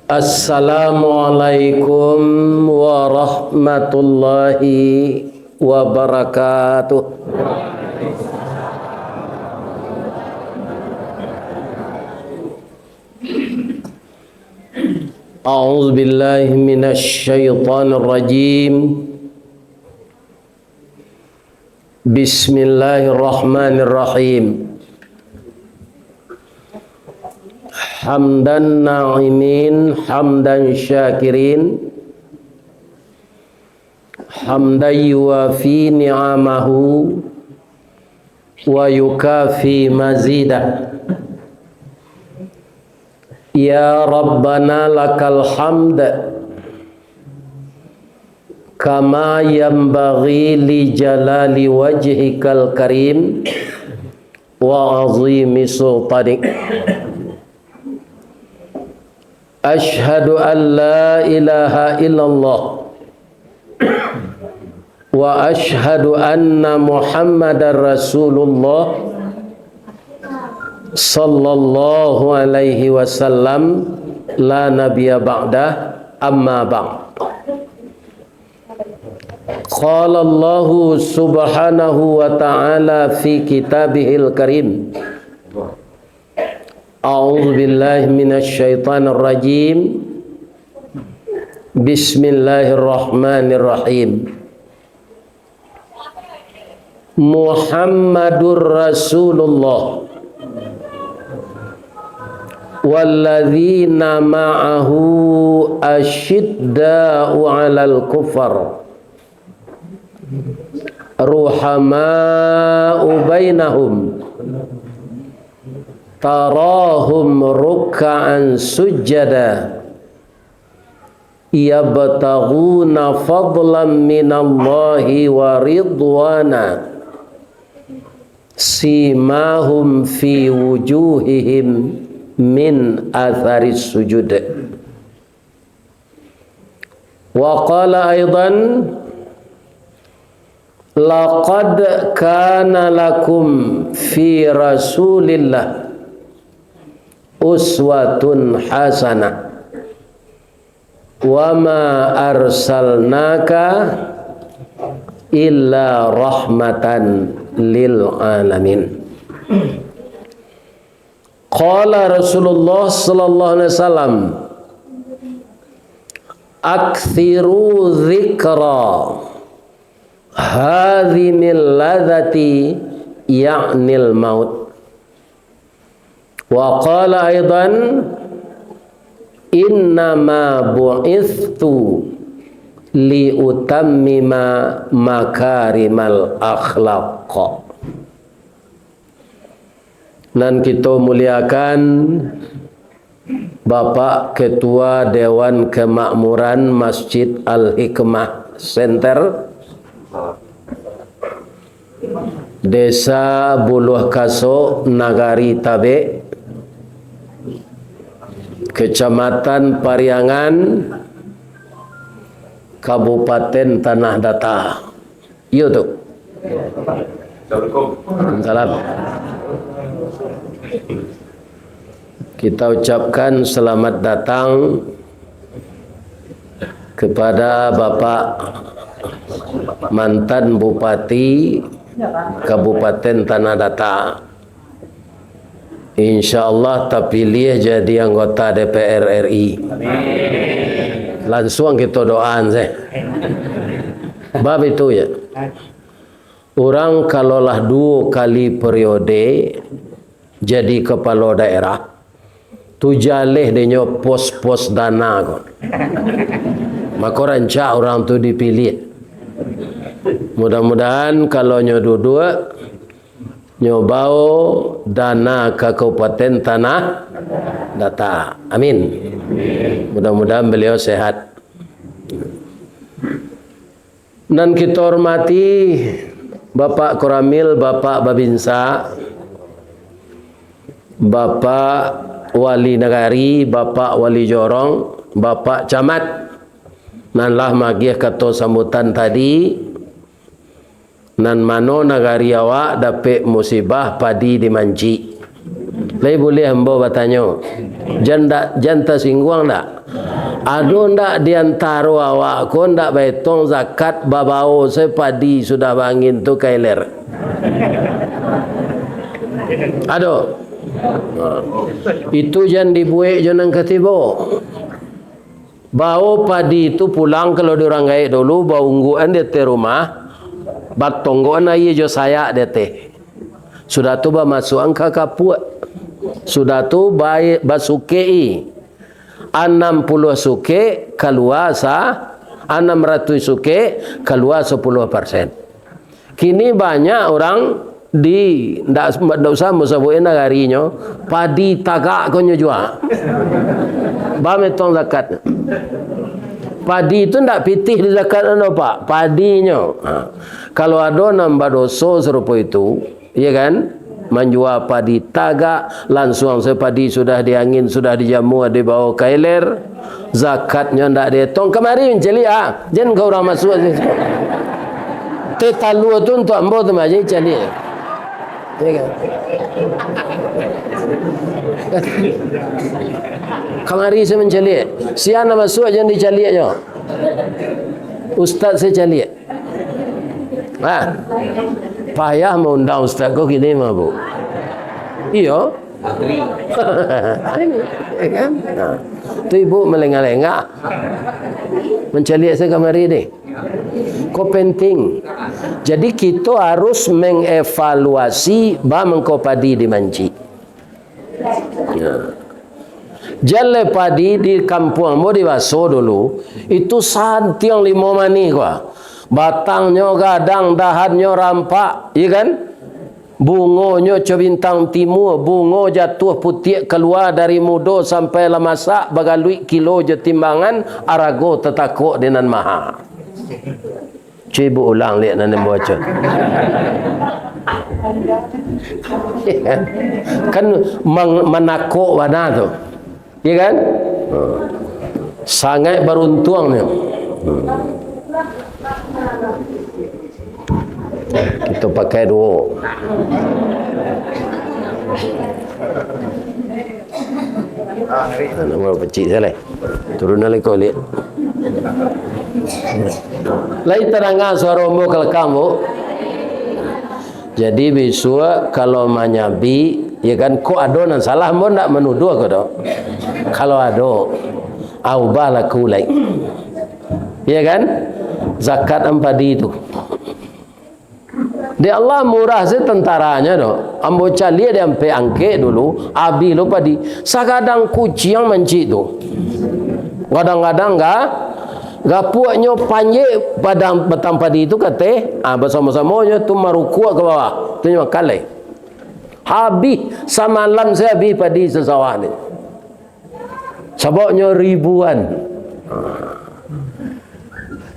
Assalamualaikum warahmatullahi wabarakatuh. A'udzu billahi minasy syaithanir rajim. Bismillahirrahmanirrahim. Hamdan na'imin, hamdan syakirin, hamdan yuwafi ni'amahu wa yukafi mazidah. Ya Rabbana lakal hamd kama yanbaghi li jalali wajhikal karim wa azimi sultanik. Ashhadu an la ilaha illallah wa ashhadu anna Muhammadar Rasulullah sallallahu alaihi wasallam la nabiyya ba'dah, amma ba'd. Qala Allah subhanahu wa ta'ala fi kitabihil karim. A'udzu billahi minasy syaithanir rajim. Bismillahirrahmanirrahim. Muhammadur Rasulullah walladzina ma'ahu asyidda'u 'alal kufar ruhama'u bainahum tarahum ruk'an sujada yabtaghuna fadlan minallahi wa ridwana simahum fi wujuhihim min atharis sujud. Wa qala aidan laqad kana lakum fi rasulillah uswatun hasanah wa ma arsalnaka illa rahmatan lil alamin. Qala Rasulullah sallallahu alaihi wasallam akthiru dzikra hadhimil ladzati ya'nil maut. Wa qala aidan innama bu'ithtu li utammima makarimal akhlaq. Dan kita muliakan Bapak Ketua Dewan Kemakmuran Masjid Al-Hikmah Center Desa Buluh Kaso, Nagari Tabe, Kecamatan Pariangan, Kabupaten Tanah Datar. Iya tuh. Salam. Kita ucapkan selamat datang kepada Bapak mantan Bupati Kabupaten Tanah Datar. InsyaAllah terpilih jadi anggota DPR RI. Langsung kita doaan saya. Bab itu ya. Orang kalaulah 2 kali periode jadi kepala daerah, tu jaleh dia pos-pos dana kon. Maka rancak orang tu dipilih. Mudah-mudahan kalau nyo dua nyobao dana ke Kabupaten Tanah Datar. Amin. Mudah-mudahan beliau sehat. Dan kita hormati Bapak Koramil, Bapak Babinsa, Bapak Wali Negari, Bapak Wali Jorong, Bapak Camat. Nanlah magiah kata sambutan tadi. Nan mano negari awak dapat musibah padi dimanci. Lai boleh hamba bertanya. Janta singguang tak? Ado ndak diantara awak ko ndak betong zakat babao sepadi sudah bangin tu kailer. Ado. Itu jangan dibuat jangan ketibo. Bau padi itu pulang kalau diorang gaik dulu bau ungguan dia te rumah. Batonggoan aye jo saya dia te. Sudah tu ba masuk angka kaput. Sudah tu baik basukei. 60 suke keluar 600 suke keluar 10%. Kini banyak orang di ndak usah musabuin harinya padi tagak konyo jual. Ba metong zakat. Padi itu ndak pitih di zakat anu Pak, padinya. Kalau ada nambah dosa serupa itu, ya kan? Menjual padi tagak langsung sepadi sudah diangin sudah dijamu dibawa kailer zakatnya ndak dihitung kemari menceli jangan kau orang masuk te talu tu untuk ambo tu aja celi ya kan kemari saya menceli siapa masuk jangan diceli aja ustaz saya celi payah mau undang ustaz kau gini mah bu iya kan tu ibu melengah-lengah mencari saya kamari ni kau penting jadi kita harus mengevaluasi mengko padi dimanci jale padi di kampung mau dibaso dulu itu santiang 5 mani kau batangnya gadang, dahannya rampak, ya kan? Bungonya cebintang timur, bungo jatuh putih keluar dari mudo sampai lemasak bagalui kilo je timbangan arago tetakuk dengan maha. Cibu ulang lihat nanti baca. Kan menakuk warna tu, ya kan? Sangat beruntung ni. Kita pakai dua. Nama pecik saya lah. Turun lagi kau lihat. Lain terangkan suara umbo kelakam bu. Jadi besok kalau menyabi, ya kan kau ada nan salah mau nak menuduh kau dah. Kalau ada, aubah laku lagi. Ya kan? Zakat empadi itu. Di Allah murah se tentaranya do. Ambo cali dia ampe angke dulu, abi lupa di. Sakadang kucing menci tu. Kadang-kadang enggak puaknya panye padang batang padi itu kate, bersama-samanya tu maruku ke bawah. Tu nyo kale. Habis semalam saya habis padi sesawah ni. Sebabnya ribuan.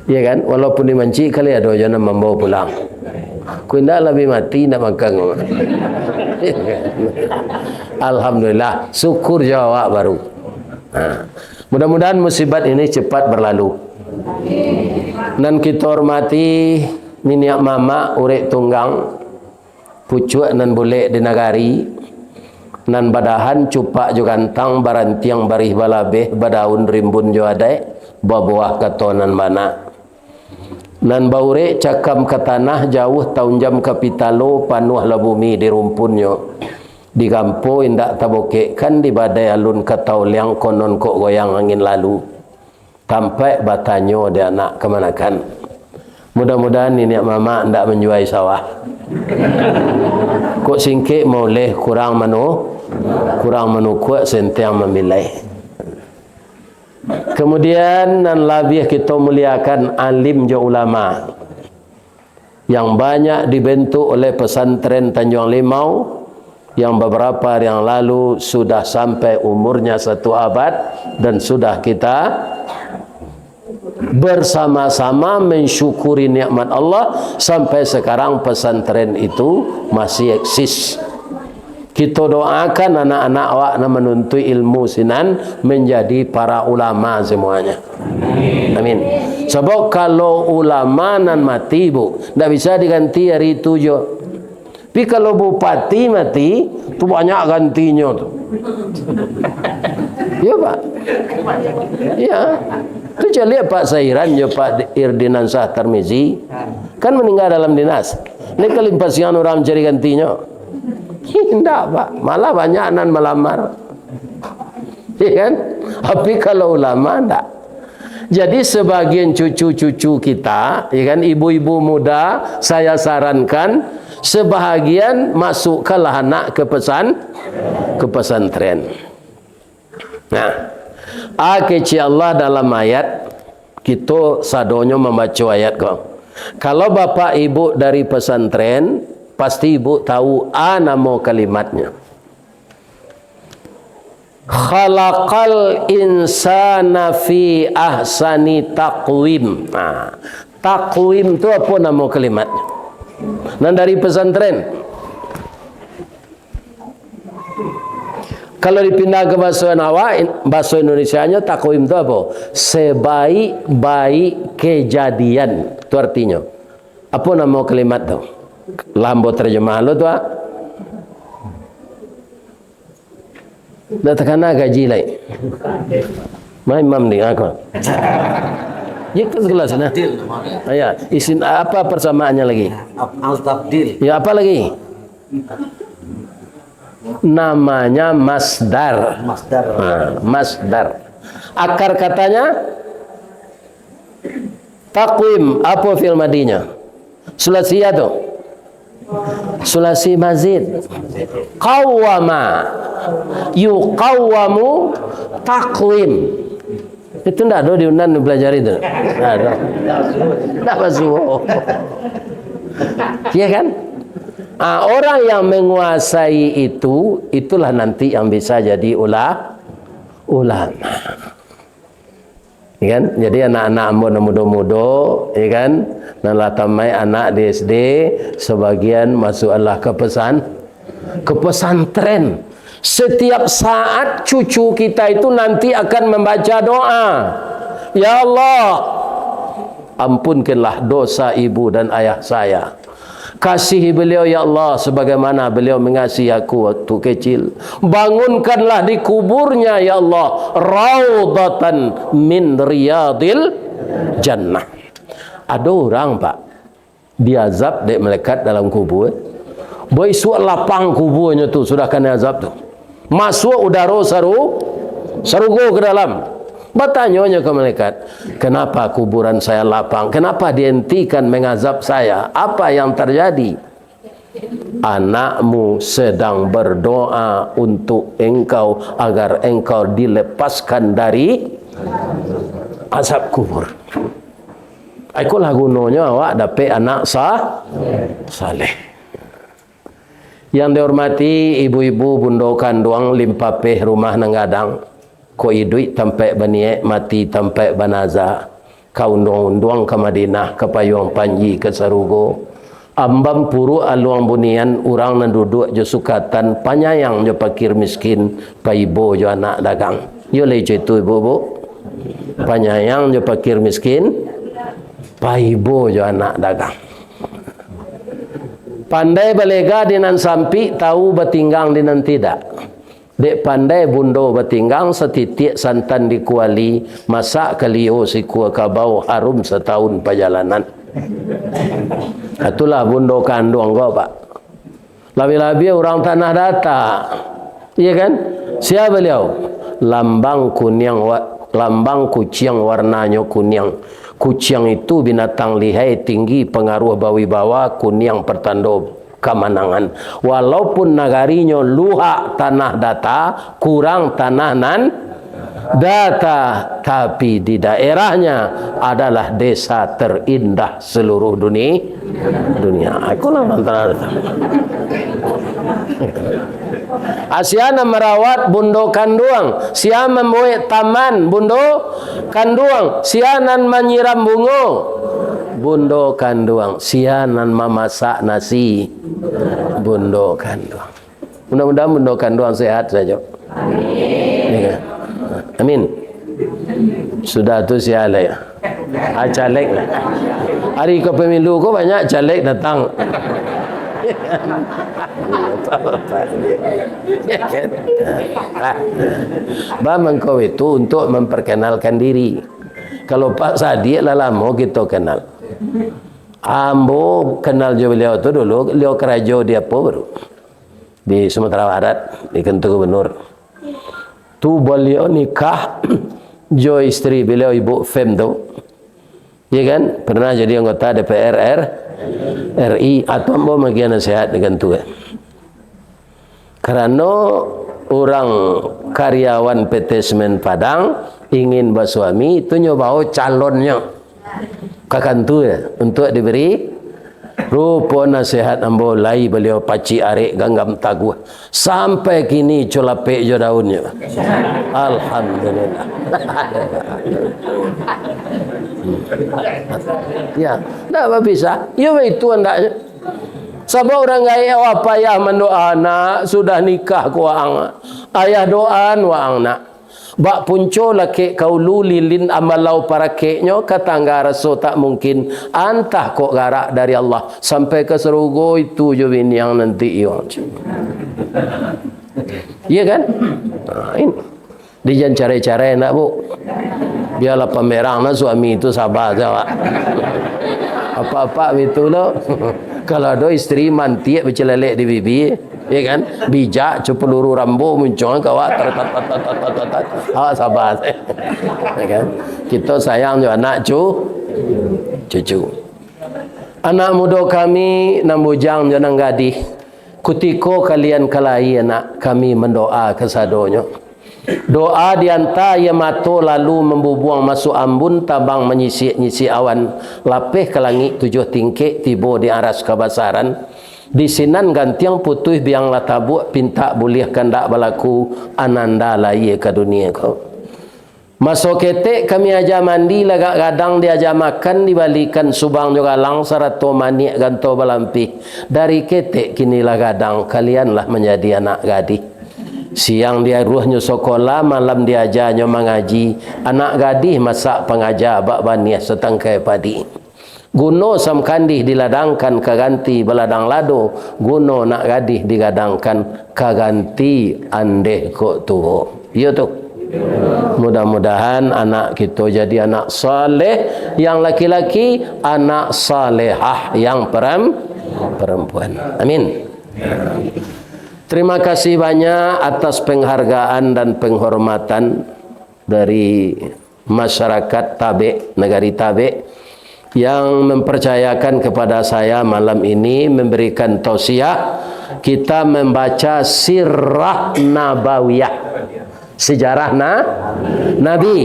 Ya kan, walaupun dimanci kali ada jangan membawa pulang. Ku ndak lebih mati nak makan. Alhamdulillah, syukur jawab baru. Mudah-mudahan musibat ini cepat berlalu. Dan kita hormati minyak mama urek tunggang pucuk nan boleh di nagari nan badahan cupak jo gantang barantiang barih balabeh badaun rimbun jo adai babuah katonan mana nan baure cakam ke tanah jauh tahun jam kapitalo panuh la bumi di rumpunnya di kampo indak taboke kan di badai alun katau liang konon kok goyang angin lalu tampai batanyo dia anak kemanakan. Mudah-mudahan ini mama ndak menjuai sawah. Kok singkik mau leh kurang manu kuat sentiang memilih. Kemudian dan lebih kita muliakan alim je ulama yang banyak dibentuk oleh pesantren Tanjung Limau yang beberapa hari yang lalu sudah sampai umurnya 1 abad dan sudah kita bersama-sama mensyukuri nikmat Allah sampai sekarang pesantren itu masih eksis. Kita doakan anak-anak awak nak menuntut ilmu sinan menjadi para ulama semuanya. Amin. Sebab kalau ulama nan mati bu, tak bisa diganti hari itu jo. Tapi kalau bupati mati, tu banyak gantinya tu. Ya Pak. Ya. Tu je lihat Pak Sairan, je Pak Irdinan Shah Tarmizi, kan meninggal dalam dinas. Ini kelimpasian orang cari gantinya. Tidak Pak, malah banyak nan melamar. Ya kan? Tapi kalau ulama tidak. Jadi sebagian cucu-cucu kita, ya kan, ibu-ibu muda, saya sarankan sebahagian masukkanlah anak ke pesantren. Nah, kecil Allah dalam ayat kita sadonyo membaca ayat kau. Kalau bapak ibu dari pesantren, pasti ibu tahu nama kalimatnya. Khalaqal insana fi ahsani taqwim. Nah, taqwim itu apa nama kalimatnya? Nah, dari pesantren. Kalau dipindah ke bahasa Indonesianya taqwim itu apa? Sebaik-baik kejadian. Itu artinya. Apa nama kalimat itu? Lambo terjemah lo tu. Dah terkena gaji lain. Mai imam ni aku. Ya ke sekelas nah. Ya, isin apa persamaannya lagi? Al-tabdil. Ya, apa lagi? Namanya masdar. Masdar. Akar katanya taqwim. Apa fi'il madinya? Sulasiyah tu. Sulasi mazid. Qawwama yuqawwamu taqwim. Itu tidak ada di Unan belajar itu. Tidak ada. Tidak masuk. Ya kan? Orang yang menguasai itu, itulah nanti yang bisa jadi ulama. Ya kan? Jadi anak-anak muda-muda, ya kan? Nalah tamai anak di SD, sebagian masuklah ke pesantren. Setiap saat cucu kita itu nanti akan membaca doa. Ya Allah, ampunkanlah dosa ibu dan ayah saya. Kasihi beliau ya Allah sebagaimana beliau mengasihi aku waktu kecil. Bangunkanlah di kuburnya ya Allah raudhatan min riyadil jannah. Ada orang Pak diazab dek malaikat dalam kubur. Boy suat lapang kuburnya tu sudah kena azab tu. Masuk udara sarugo ke dalam. Bertanya ke malaikat, kenapa kuburan saya lapang? Kenapa dihentikan mengazab saya? Apa yang terjadi? Anakmu sedang berdoa untuk engkau agar engkau dilepaskan dari azab kubur. Itulah gunanya awak dapat anak saleh. Yang dihormati ibu-ibu bundo kanduang limpapeh rumah nenggadang. Ko idui tampai baniek mati tampai banaza. Kau undang-undang ke Madinah ke Payung Panji ke Sarugo. Ambam puru aluang bunian orang nan duduk je sukatan panyayang je pakir miskin paibo je anak dagang. Yo lece itu ibu-ibu. Panyayang je pakir miskin paibo je anak dagang. Pandai balega dinan sampi tahu batinggang dinan tidak. Dek pandai bundo batinggang setitik santan dikuali masak kalio si kuah kabau harum setahun perjalanan. Itulah bundo kandung kau Pak. Labi-labi orang tanah data. Iya kan? Siapa beliau? Lambang kucing warnanya kuning. Kucing itu binatang lihai tinggi pengaruh bawi-bawa kuning pertanda kemenangan. Walaupun nagarinya luhak tanah data, kurang tanah nan data, tapi di daerahnya adalah desa terindah seluruh dunia. Akulah antara Asiana merawat bundo kanduang, sia membuat taman bundo kanduang, sianan menyiram bunga bundo kanduang, sianan memasak nasi bundo kanduang. Mudah-mudahan bundo kanduang sehat saja. Amin. Amin. Sudah tu siala ya. Caleg lah. Hari ke pemilu ko banyak caleg datang. Bamangkau itu untuk memperkenalkan diri. Kalau Pak Sadiq lah lama kita kenal. Ambo kenal jo beliau tu dulu, beliau kerajo di apa baru? Di Sumatera Barat, di kantor gubernur. Tu beliau nikah jo istri beliau Ibu Fem tu. Ya kan? Pernah jadi anggota DPR RI atau ambo bagi nasihat dengan tu. Karena orang karyawan PT Semen Padang ingin bersuami itu nyoba calonnya kakantu ya untuk diberi rupa nasihat ambo lai beliau paci arek ganggam taguh sampai kini colapek jo daunnya. Alhamdulillah. Ya, tak bisa. Ya itu andaknya. Sebab orang gaya apa ya mendoa anak sudah nikah ku ang ayah doan wa ang nak bak punco laki kau lulilin amalau para keknyo katangga raso tak mungkin antah kok garak dari Allah sampai ke serugo itu jo yang nanti iyo. Iya kan? Nah, ini dijan cara-cara nak bu biarlah pemerang suami itu sabar jawab apa-apa itu lo. Kalau ada istri mantiak bercelelek di bibi, ya kan? Bijak, peluru rambo muncul kawat sabar. Ya kan? Kita sayang jo anak cucu. Anak muda kami nambujang jo nang gadih. Kutiko kalian kalai anak kami mendoa kesadonyo. Doa diantara yang mato lalu membubuang masuk ambun tabang menyisi awan lapeh ke langit 7 tingkik tiba di aras kebasaran di sinan gantiang putih biang latabuk pinta boleh kandak balaku ananda lai ke dunia kau masuk ketek kami aja mandi lagak gadang diaja makan dibalikan subang juga lang sarato maniak ganto balampi dari ketek kinilah gadang kalianlah menjadi anak gadis. Siang dia ruhnya sekolah, malam dia ajarnya mengaji. Anak gadis masak pengajar bak baniah setangkai padi. Guno sam kandih diladangkan kaganti beladang lado. Guno nak gadis digadangkan kaganti andeh kok tuho. Ya tu. Mudah-mudahan anak kita jadi anak saleh yang laki-laki, anak salehah yang perempuan. Amin. Terima kasih banyak atas penghargaan dan penghormatan dari masyarakat Tabe, negari Tabe yang mempercayakan kepada saya malam ini memberikan tausiah kita membaca sirah nabawiyah, sejarah Nabi.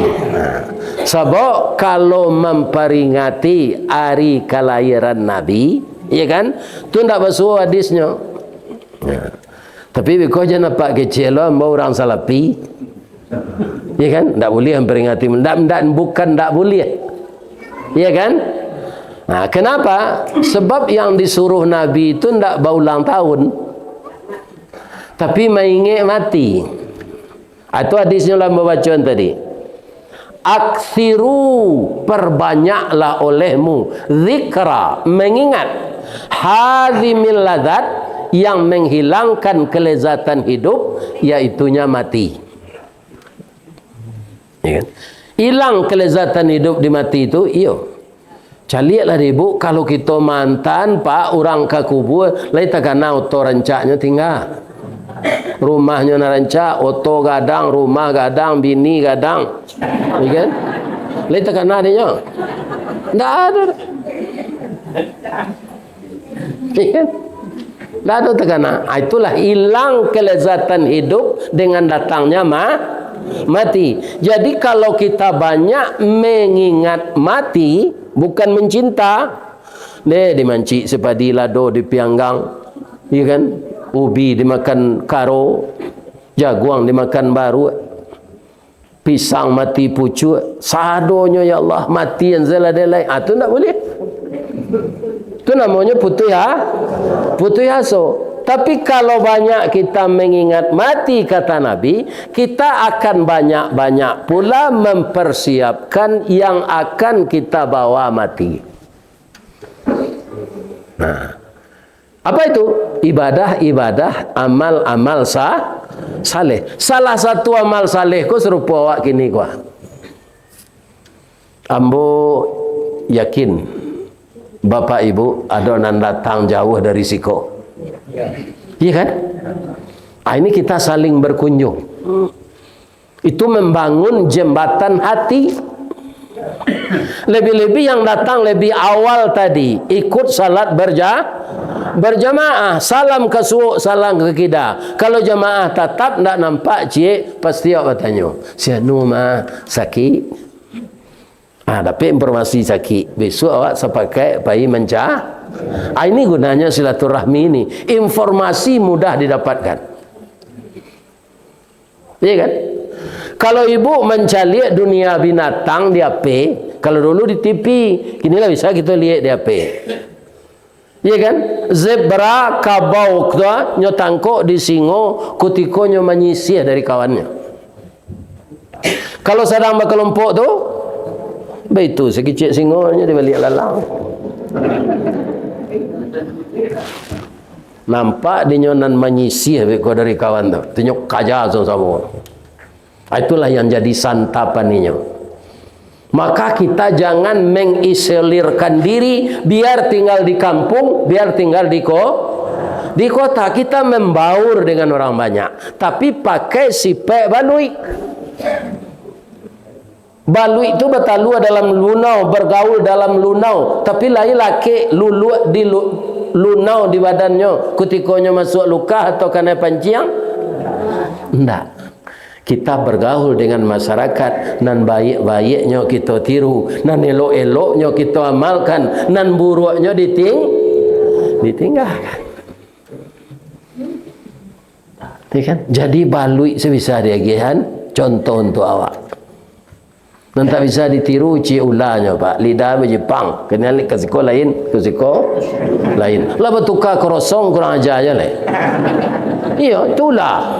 Sebab kalau memperingati hari kelahiran Nabi, ya kan? Itu tidak bersuara hadisnya. Ya. Tapi kau jangan nampak kecil lah, mau orang salapi, ya kan? Tak boleh memperingati, bukan tak boleh, ya kan? Nah, kenapa? Sebab yang disuruh Nabi itu tidak berulang tahun, tapi mengingat mati. Itu hadisnya lah bacaan tadi. Aksiru, perbanyaklah olehmu zikra, mengingat hadhimil ladzat, yang menghilangkan kelezatan hidup, yaitunya mati. Ya kan? Hilang kelezatan hidup di mati itu, iyo. Caliatlah ibu, kalau kita mantan pak orang ke kubur, lain tak kena oto rancaknya tinggal. Rumahnya narancak, oto gadang, rumah gadang, bini gadang, ya kan? Lain tak kena dia. Tak ada. Ya kan? Lalu terkena, itulah hilang kelezatan hidup dengan datangnya mati. Jadi kalau kita banyak mengingat mati, bukan mencinta, dimanci sepadi lado dipianggang, ya kan? Ubi dimakan karo, jaguang dimakan baru, pisang mati pucuk, sadonya ya Allah mati yang zeladelai, itu tak boleh. Itu namanya putus asa. Tapi kalau banyak kita mengingat mati kata Nabi, kita akan banyak-banyak pula mempersiapkan yang akan kita bawa mati. Nah, Apa itu? Ibadah-ibadah, amal-amal saleh. Salah satu amal saleh ko serupa awak kini ko. Ambo yakin Bapak Ibu ada nan datang jauh dari siko. Iya kan? Ini kita saling berkunjung. Itu membangun jembatan hati. Lebih-lebih yang datang lebih awal tadi ikut salat berjamaah, salam ke suuk, salam ke kida. Kalau jamaah tetap tak nampak cik, pasti awak bertanya, sianu mah sakit. Dapat informasi sakit, besok awak sepakai bayi mencah. Ini gunanya silaturahmi ini. Informasi mudah didapatkan. Iya kan? Kalau ibu mencari dunia binatang di HP, kalau dulu di TV, kinilah bisa kita lihat di HP. Iya kan? Zebra, kabau, nyotangko di singo, kutiko nyo menyisih dari kawannya. Kalau sedang berkelompok tu, begitu sekicik singonya di balik lalang. Nampak di nyonan menyisih dari kawan tu, tunjuk kaja sama-sama. Itulah yang jadi santapannya. Maka kita jangan mengisolirkan diri, biar tinggal di kampung, biar tinggal di kota. Kita membaur dengan orang banyak, tapi pakai sipek balui. Balui itu bertalu dalam lunau, bergaul dalam lunau, tapi lain laki lulu di lunau di badannya, kutikonya masuk luka atau kena panciang. Enggak. Kita bergaul dengan masyarakat, nan baik-baiknya kita tiru, nan elok-eloknya kita amalkan, nan buruknya ditinggalkan. Kan? Jadi balui sebisa dia gian, contoh untuk awak. Dan tak bisa ditiru cik ulahnya pak, lidah berjepang, kenal ke siko lain, ke siko lain. Lah bertukar kerosong kurang ajarnya lah. Iya, itulah.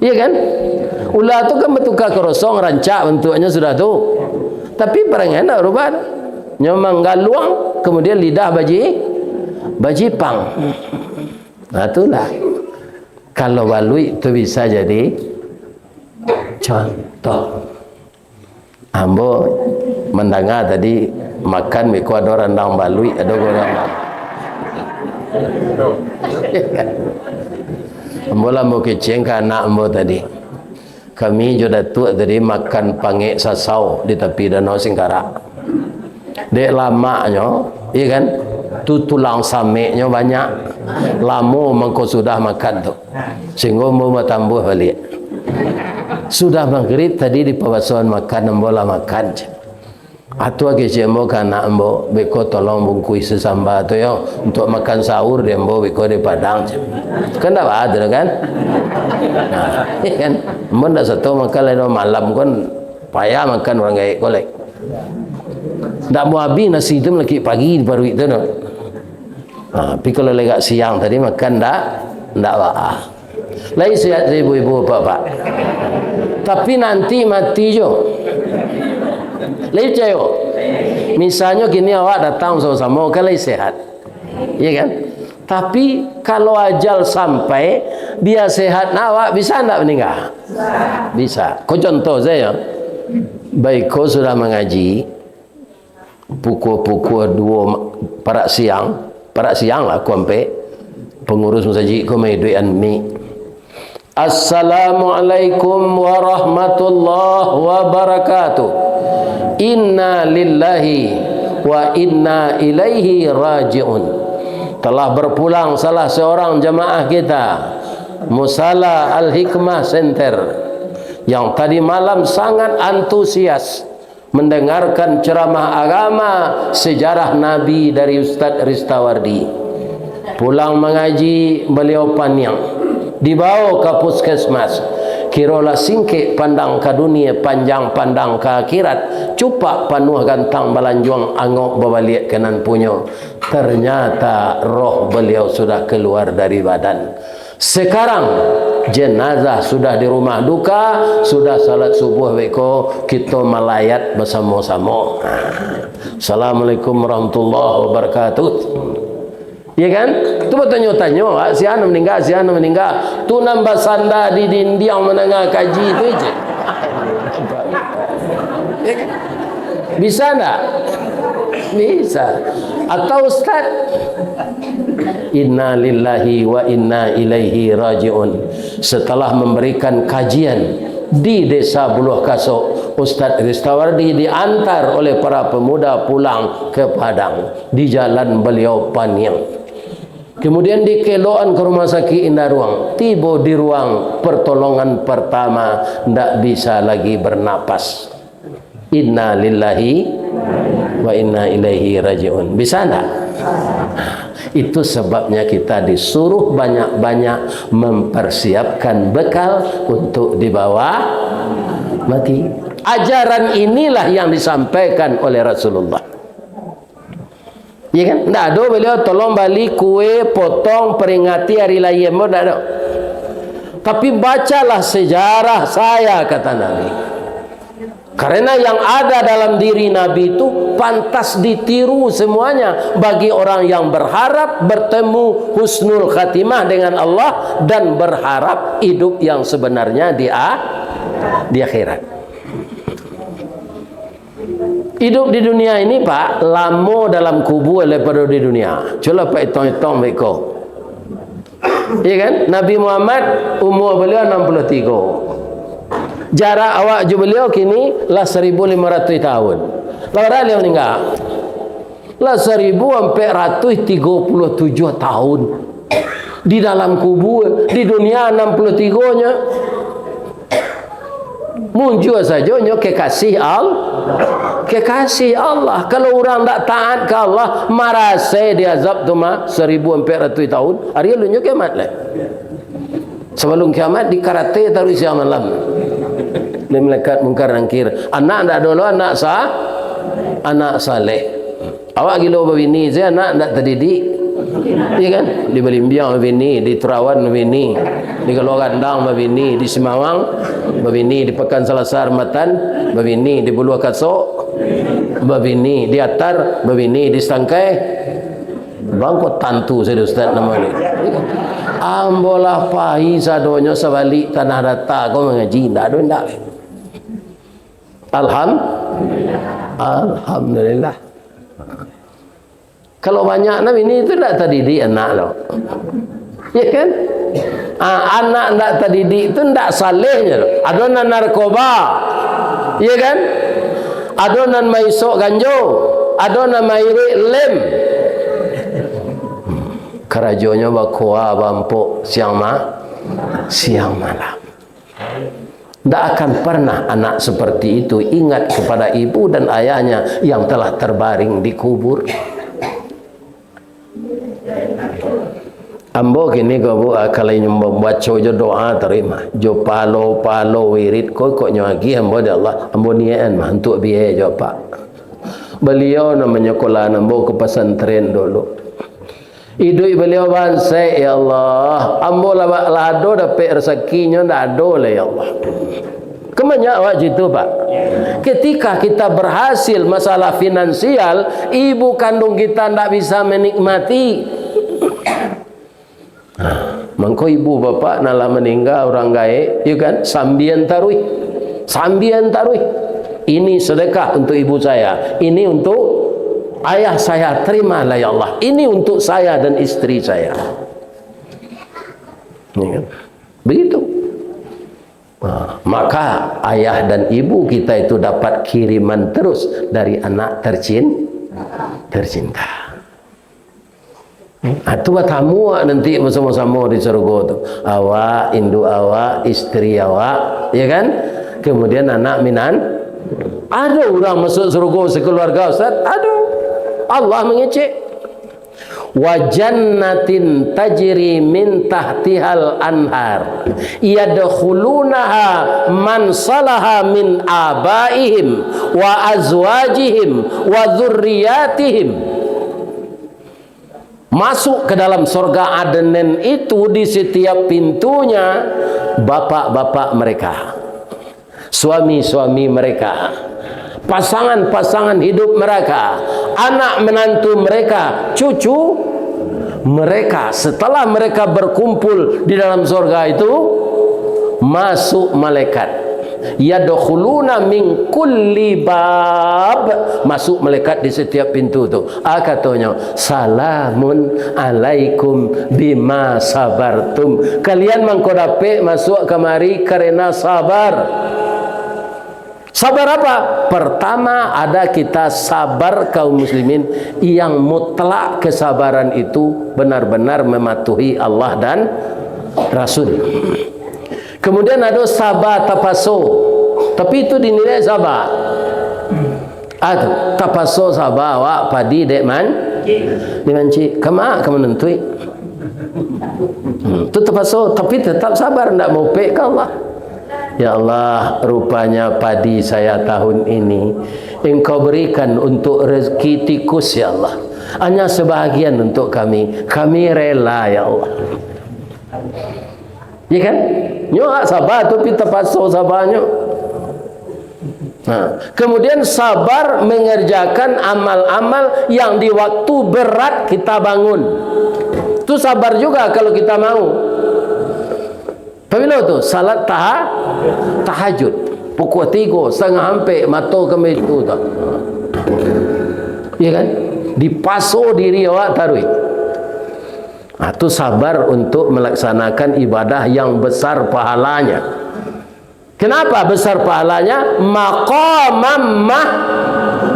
Iya kan? Ular tu kan bertukar kerosong, rancak bentuknya sudah tu. Tapi perangai nak rubah. Nyomang galuang, kemudian lidah bajipang. Nah itulah. Kalau balui itu bisa jadi contoh. Ambo mendengar tadi makan miko ada rendang balui, ada orang. Mula mau keceng ke anak ambo tadi. Kami juga tua tadi makan pangek sasau di tepi danau Singkarak. Dek lamanya, iya kan? Tu tulang sameknya banyak. Lama mengko sudah makan tu. Sehingga mau tambah balik. Sudah maghrib tadi di pawasuan makan ambo lah makan. Atau keceng ambo ke anak ambo, beko tolong bungkui sesamba tu ya untuk makan sahur dia ambo beko di Padang. Kan tak ada kan? Nah, kan? Ambo tak satu makan lain malam kan payah makan orang gaya kolek. Tak mau habis nasi itu lagi pagi baru itu no. Tapi kalau lagi siang tadi makan tak apa. Lain sihat ibu-ibu bapak. Tapi nanti mati jo. Lain cayo. Misalnya gini awak datang sama-sama kan lain sehat. Iya kan? Tapi kalau ajal sampai dia sehat awak bisa tak meninggal? Bisa. Kau contoh saya. Baik kau sudah mengaji pukul 2 parak siang lah aku sampai pengurus masjid aku mai duit mi. Assalamualaikum warahmatullahi wabarakatuh. Inna lillahi wa inna ilaihi raji'un. Telah berpulang salah seorang jamaah kita, Musala Al-Hikmah Center, yang tadi malam sangat antusias mendengarkan ceramah agama sejarah Nabi dari Ustaz Ristawardi. Pulang mengaji beliau paniang, dibawa ke puskesmas. Kirolah singkik pandang ke dunia, panjang pandang ke akhirat. Cupak panuh gantang balanjuang angok berbalik kanan punya. Ternyata roh beliau sudah keluar dari badan. Sekarang jenazah sudah di rumah duka, sudah salat subuh beko, kita melayat bersama-sama. Assalamualaikum warahmatullahi wabarakatuh. Ya kan? Tu bertanya-tanya, si ana meninggal, si ana meninggal. Tu nambah sanda di dinding menengah kaji tu je. Ya kan? Bisa enggak? Bisa. Atau Ustaz, inna lillahi wa inna ilaihi raji'un. Setelah memberikan kajian di desa Buluh Kasok, Ustaz Ristawardi diantar oleh para pemuda pulang ke Padang. Di jalan beliau Paniang. Kemudian dikeloan ke rumah sakit Indah Ruang. Tiba di ruang pertolongan pertama, tidak bisa lagi bernapas. Inna lillahi wa inna ilaihi raji'un. Bisa enggak? Itu sebabnya kita disuruh banyak-banyak mempersiapkan bekal untuk dibawa mati. Ajaran inilah yang disampaikan oleh Rasulullah. Ya kan? Tak ada beliau tolong balik kue, potong, peringati hari lahir. Tak ada. Tapi bacalah sejarah saya, kata Nabi. Karena yang ada dalam diri Nabi itu pantas ditiru semuanya bagi orang yang berharap bertemu husnul khatimah dengan Allah dan berharap hidup yang sebenarnya di akhirat. Hidup di dunia ini Pak, lama dalam kubur daripada di dunia. Cuba Pak hitung-hitung mereka. Ya kan? Nabi Muhammad umur beliau 63. Jarak awak ju beliau kini lah 1500 tahun. Lawan beliau meninggal. Lah 1437 tahun. Di dalam kubur, di dunia 63-nya. Muncul saja kekasih Allah. Kalau orang tak taat ke Allah, marase dia azab tu mah 1400 tahun. Hari lu kiamat lah. Sebelum kiamat di karate taruh siang malam. Di malaikat mungkar nangkir. Anak ndak dulu anak saleh. Awak gila bini saya anak ndak terdidik. Iya kan? Di Belimbiang bini, di Terawan bini, di Galogandang bini, di Simawang bini, di Pekan Selasar Matan bini, di Buluh Kasok bini, di Atar bini, di Stangkai bangko tantu saya Ustaz nama ni. Ambolah pahi sadonya sebalik tanah rata kau mengaji ndak ada ndak. Alhamdulillah. Kalau banyak Nabi ini itu tidak terdidik anak lo. Ya kan? Anak tidak terdidik itu tidak salehnya lo. Adonan narkoba. Ya kan? Adonan maisok ganjo. Adonan mairi lem. Kerajonya bakua bampuk siang malam. Tidak akan pernah anak seperti itu ingat kepada ibu dan ayahnya yang telah terbaring di kubur. Ambo kini kau kalau membaca je doa terima. Jo palo wirid kau nyagi ambo dia Allah. Ambo nian mah untuk biaya jo Pak. Beliau namanya kola ambo ke pesantren dulu. Hidup beliau bangsa ya Allah. Ambo lado dapat rezekinya ndak ada lah ya Allah. Kemana awak gitu Pak? Ketika kita berhasil masalah finansial, ibu kandung kita ndak bisa menikmati. Mangko ibu bapak nala meninggal orang gaib, ya kan? Sambian taruh. Ini sedekah untuk ibu saya. Ini untuk ayah saya, terimalah ya Allah. Ini untuk saya dan istri saya. Ya kan? Begitu. Maka ayah dan ibu kita itu dapat kiriman terus dari anak tercinta. Itu tamu nanti bersama-sama di surga tu. Awak, induk awak, istri awak, ya kan? Kemudian anak minan. Ada orang masuk surga sekeluarga Ustaz? Ada. Allah mengecek. Wa jannatin tajri min tahtihal anhar yadkhulunaha man salaha min abaihim wa azwajihim wa dzurriyyatihim. Masuk ke dalam surga Aden itu di setiap pintunya bapak-bapak mereka, suami-suami mereka, pasangan-pasangan hidup mereka, anak menantu mereka, cucu mereka. Setelah mereka berkumpul di dalam surga itu, masuk malaikat. Yadkhuluna min kulli bab, masuk malaikat di setiap pintu tu. Katanya, salamun alaikum bima sabartum. Kalian mangkodape masuk kemari karena sabar. Sabar apa? Pertama, ada kita sabar kaum muslimin yang mutlak kesabaran itu benar-benar mematuhi Allah dan Rasul. Kemudian ada sabar tapaso, tapi itu dinilai sabar. Tapaso sabar awak padi dek man dimanci kama kamu nentui. Itu tapaso, tapi tetap sabar, tidak mau pek ke Allah. Ya Allah, rupanya padi saya tahun ini Engkau berikan untuk rezeki tikus ya Allah. Hanya sebahagian untuk kami. Kami rela ya Allah. Ya kan? Nyo sabar tu kita pasal sabarnya. Kemudian sabar mengerjakan amal-amal yang di waktu berat kita bangun. Itu sabar juga kalau kita mau. Pabila tu salat tahajud pukul 3 setengah hampir mata kami itu tak. Ya kan? Dipaso diri awak taruh. Itu sabar untuk melaksanakan ibadah yang besar pahalanya. Kenapa besar pahalanya? Maqamam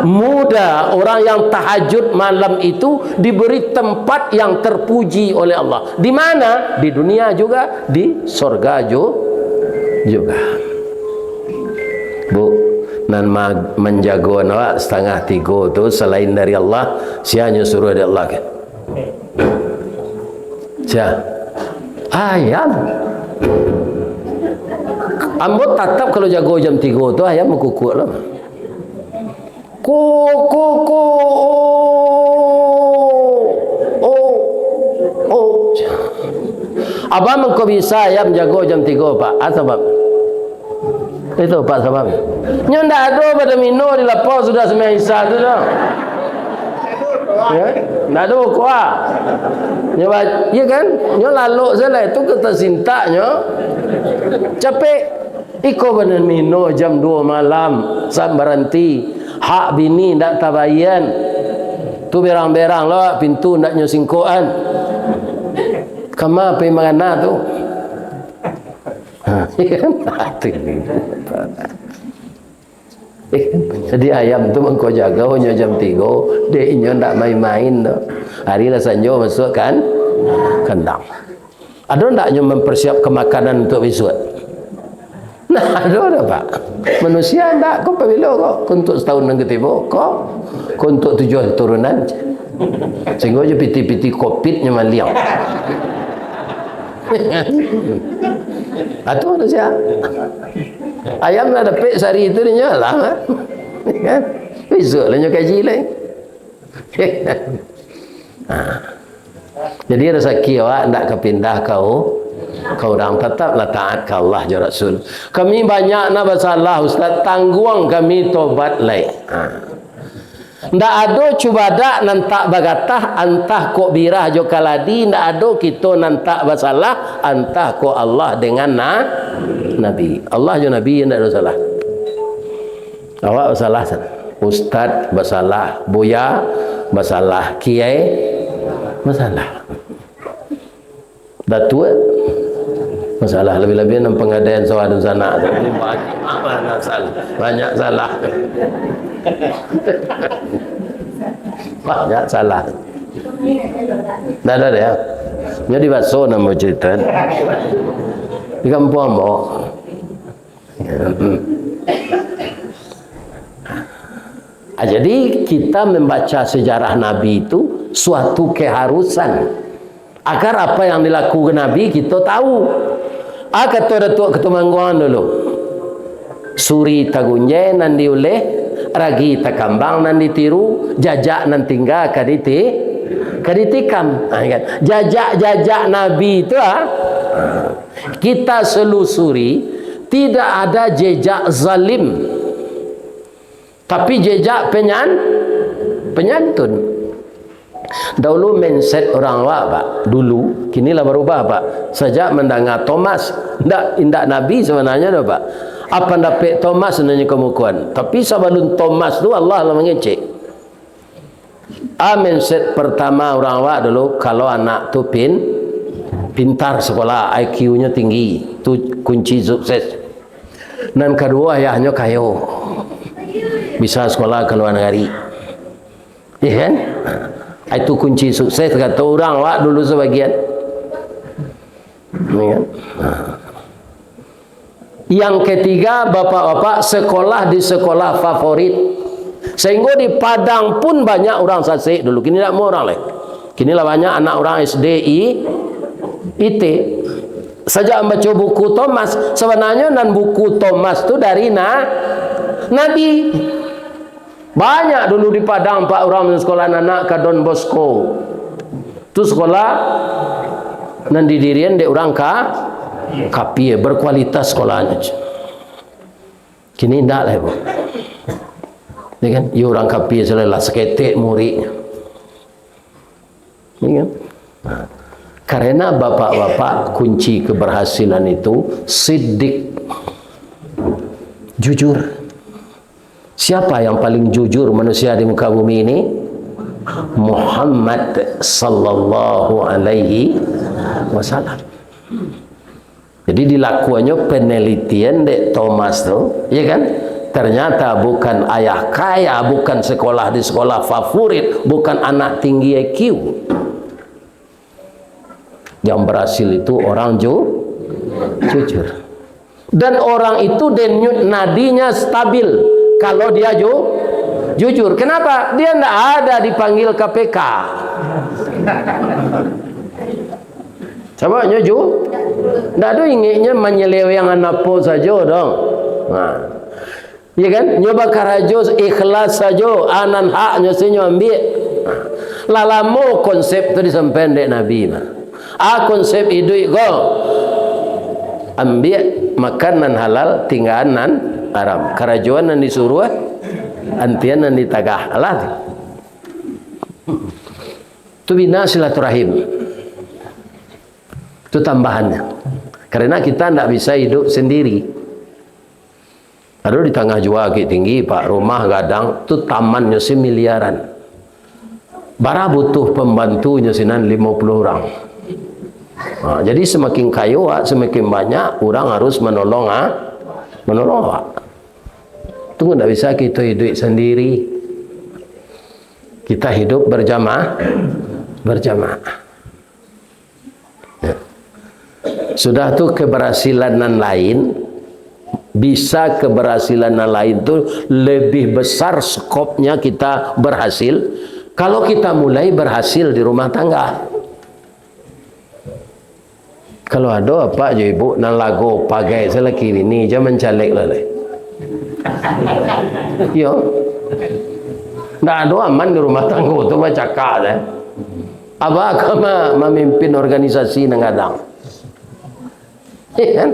muda. Orang yang tahajud malam itu diberi tempat yang terpuji oleh Allah. Di mana? Di dunia juga, di surga juga. Bu, nan menjaga awak setengah 3 tu selain dari Allah, sianya suruh dari Allah kan? Ayam. Ambo tetap kalau jago jam 3 tu ayam mengkukuk lah. Ko. Abang mengko bisa ayam jago jam 3 Pak. Sebab itu Pak sebab. Nyo ndak ada pada mino di lapor sudah semai isa tu dah. Ya, ndak ada kuah. Ya kan? Nyo lalu salah itu kita sintanya. Capek. Iko benar mino jam 2 malam saat berhenti. Hak bini ndak tabayan. Tu berang-berang lah pintu ndak nyosingkoan. Kama pe mangana tu. Jadi ayam tu mengko jaga hanya jam 3, dia inyo ndak main-main tu. Hari lah sanjo masuk kan kandang. Ada ndak nyo mempersiapkan makanan untuk besok? Nah, ada Pak. Manusia ndak kau pabilo kau untuk setahun nang ketibo kau untuk tujuan turunan. Sehingga je piti-piti kopitnya maliang. Atuh ada siapa? Ayam lah dapat sehari itu dia nyala kan? Besok lah nyo kaji lain. Jadi rezeki awak ndak kepindah kau orang tetaplah taat ke Allah ya Rasul. Kami banyak nak bersalah Ustaz, tangguang kami tobat lai. Ndak ada cubadak nantak bagatah antah kok birah jo kaladi, ndak ada kita nantak bersalah antah kok Allah dengan Nabi. Allah jo Nabi ndak ada salah. Awak bersalah Ustaz bersalah, buya bersalah, kiai bersalah. Datuk masalah lebih-lebih dalam pengadaian sawadun sana banyak salah banyak salah. Dah ada ya. Jadi baso nama cerita di kampung mo. Jadi kita membaca sejarah Nabi itu suatu keharusan agar apa yang dilakukan Nabi kita tahu. Kata Datuk Ketua Mangguan dulu, suri tagunjai nan diuleh, ragi takambang nan ditiru, jajak nan tinggal kaditi kaditikam. Kan? Jajak-jajak Nabi itu kita selusuri, tidak ada jejak zalim, tapi jejak penyantun. Dahulu mindset orang awak Pak, dulu, kinilah berubah Pak. Sejak mendengar Thomas, indak Nabi sebenarnya dah Pak. Apa dapat Thomas sebenarnya kemukuan. Tapi sebelum Thomas tu Allah lah mengecek. Mindset pertama orang awak dulu, kalau anak tu pintar sekolah, IQ-nya tinggi, tu kunci sukses. Dan kedua ayahnya kayo, bisa sekolah ke luar negeri. Iya kan? Itu kunci sukses kata orang awak dulu sebagian. Iya kan? Yang ketiga, bapak-bapak sekolah di sekolah favorit. Sehingga di Padang pun banyak orang sasik dulu. Kini tak mau orang lain. Kini lah banyak anak orang SDI, IT. Sejak membaca buku Thomas, sebenarnya dan buku Thomas tu dari Nabi. Banyak dulu di Padang Pak orang sekolah anak ke Don Bosco. Tu sekolah nan didirian de orang kapie berkualitas sekolahnya. Kini ndak lah Bu. Ya kan? Ya orang kapie selalah seketik muridnya. Ya kan? Karena bapak-bapak kunci keberhasilan itu siddiq, jujur. Siapa yang paling jujur manusia di muka bumi ini? Muhammad sallallahu alaihi wasallam. Jadi dilakukannya penelitian dek Thomas tu, ya kan? Ternyata bukan ayah kaya, bukan sekolah di sekolah favorit, bukan anak tinggi IQ. Yang berhasil itu orang jujur. Dan orang itu denyut nadinya stabil. Kalau dia jujur, kenapa? Dia tidak ada dipanggil KPK. Coba jujur, tidak ada inginnya menyeleweng anak po saja dong. Nah, ya kan? Nyoba karajo ikhlas saja, anan haknya senyo ambil. Lalamo konsep itu disampaikan dek Nabi mah. Konsep hidup go ambil makanan halal, tinggalan haram. Kerajuan yang disuruh, antian yang ditagah. Allah itu bina silaturahim. Itu tambahannya. Karena kita tidak bisa hidup sendiri. Aduh di tengah jua tinggi Pak, rumah gadang itu tamannya miliaran. Bara butuh pembantunya sinan 50 orang. Nah, jadi semakin kaya, semakin banyak orang harus menolong awak. Tunggu, tidak bisa kita hidup sendiri. Kita hidup berjamaah. Ya. Sudah tuh keberhasilan lain, bisa keberhasilan lain itu lebih besar skopnya kita berhasil kalau kita mulai berhasil di rumah tangga. Kalau ada apa je ibu nan lagu pagai selaki ini jangan caleg lah. Yo. Ndak ada aman di rumah tangga tu baca kak dah. Apa agama memimpin organisasi nengadang. Kan?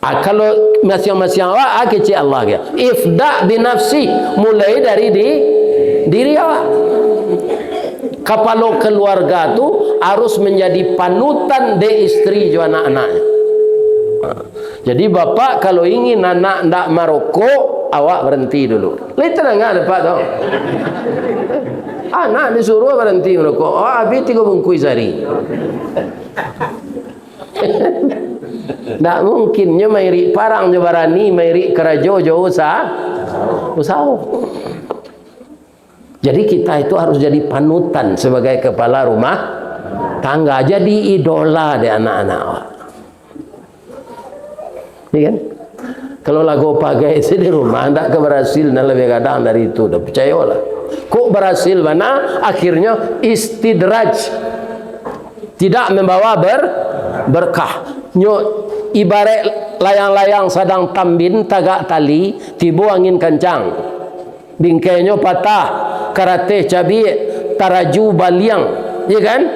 Kalau masing-masing awak kecil Allah dia. Ifda binafsi, mulai dari diri awak. Kapalo keluarga tu harus menjadi panutan de istri jo anak-anaknya. Jadi bapak kalau ingin anak ndak merokok, awak berhenti dulu. Lihat enggak ada Pak tau. Anak disuruh berhenti merokok. Habis 3 bungkus sehari. Tak mungkinnya mairi parang jo barani, mairi kerajo jo usaha. Jadi kita itu harus jadi panutan sebagai kepala rumah tangga, jadi idola di anak-anak. Iya kan? Kalau lagu pakai di rumah tidak keberhasil dan lebih kadang dari itu, dah percayalah. Kok berhasil mana? Akhirnya istidraj, tidak membawa berkah. Ibarat layang-layang sedang tambin tagak tali, tiba angin kencang, bingkainya patah, karate cabi, taraju baliang, ya kan?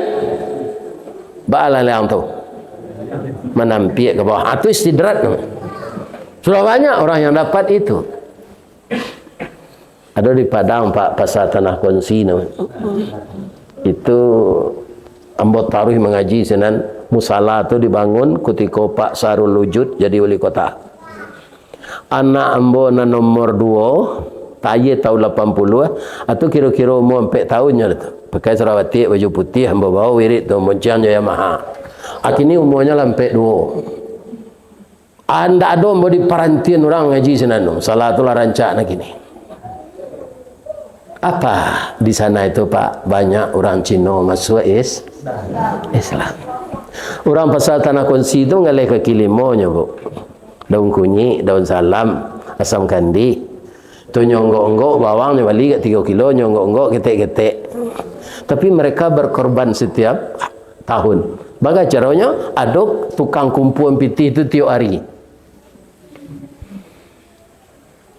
Ba'alah yang tu menampiak ke bawah. Itu istidrat. Sudah banyak orang yang dapat itu. Ada di Padang Pak, pasar Tanah Konsi itu ambo taruh mengaji senan musala tu dibangun ketika Pak Sarul Lujud jadi wali kota. Anak ambo na nomor 2 taye tahun 80 atau kira-kira umur 4 tahunnya tu. Pakai serawati baju putih ambo bawa wirid tu moncang Yamaha. Akini umurnya sampai 2. Anda ada ambo di parantian orang ngaji senan salah tu lah rancak nak gini. Apa di sana itu Pak? Banyak orang Cina masuk Islam. Orang pasal Tanah Konsi itu ngalih kaki limonya bu. Daun kunyit, daun salam, asam kandi. Tu nyonggok-onggok bawang balik ke 3 kilo, nyonggok-onggok ketek-ketek. Tapi mereka berkorban setiap tahun. Bagaimana caranya? Ada tukang kumpulan piti itu tiap hari.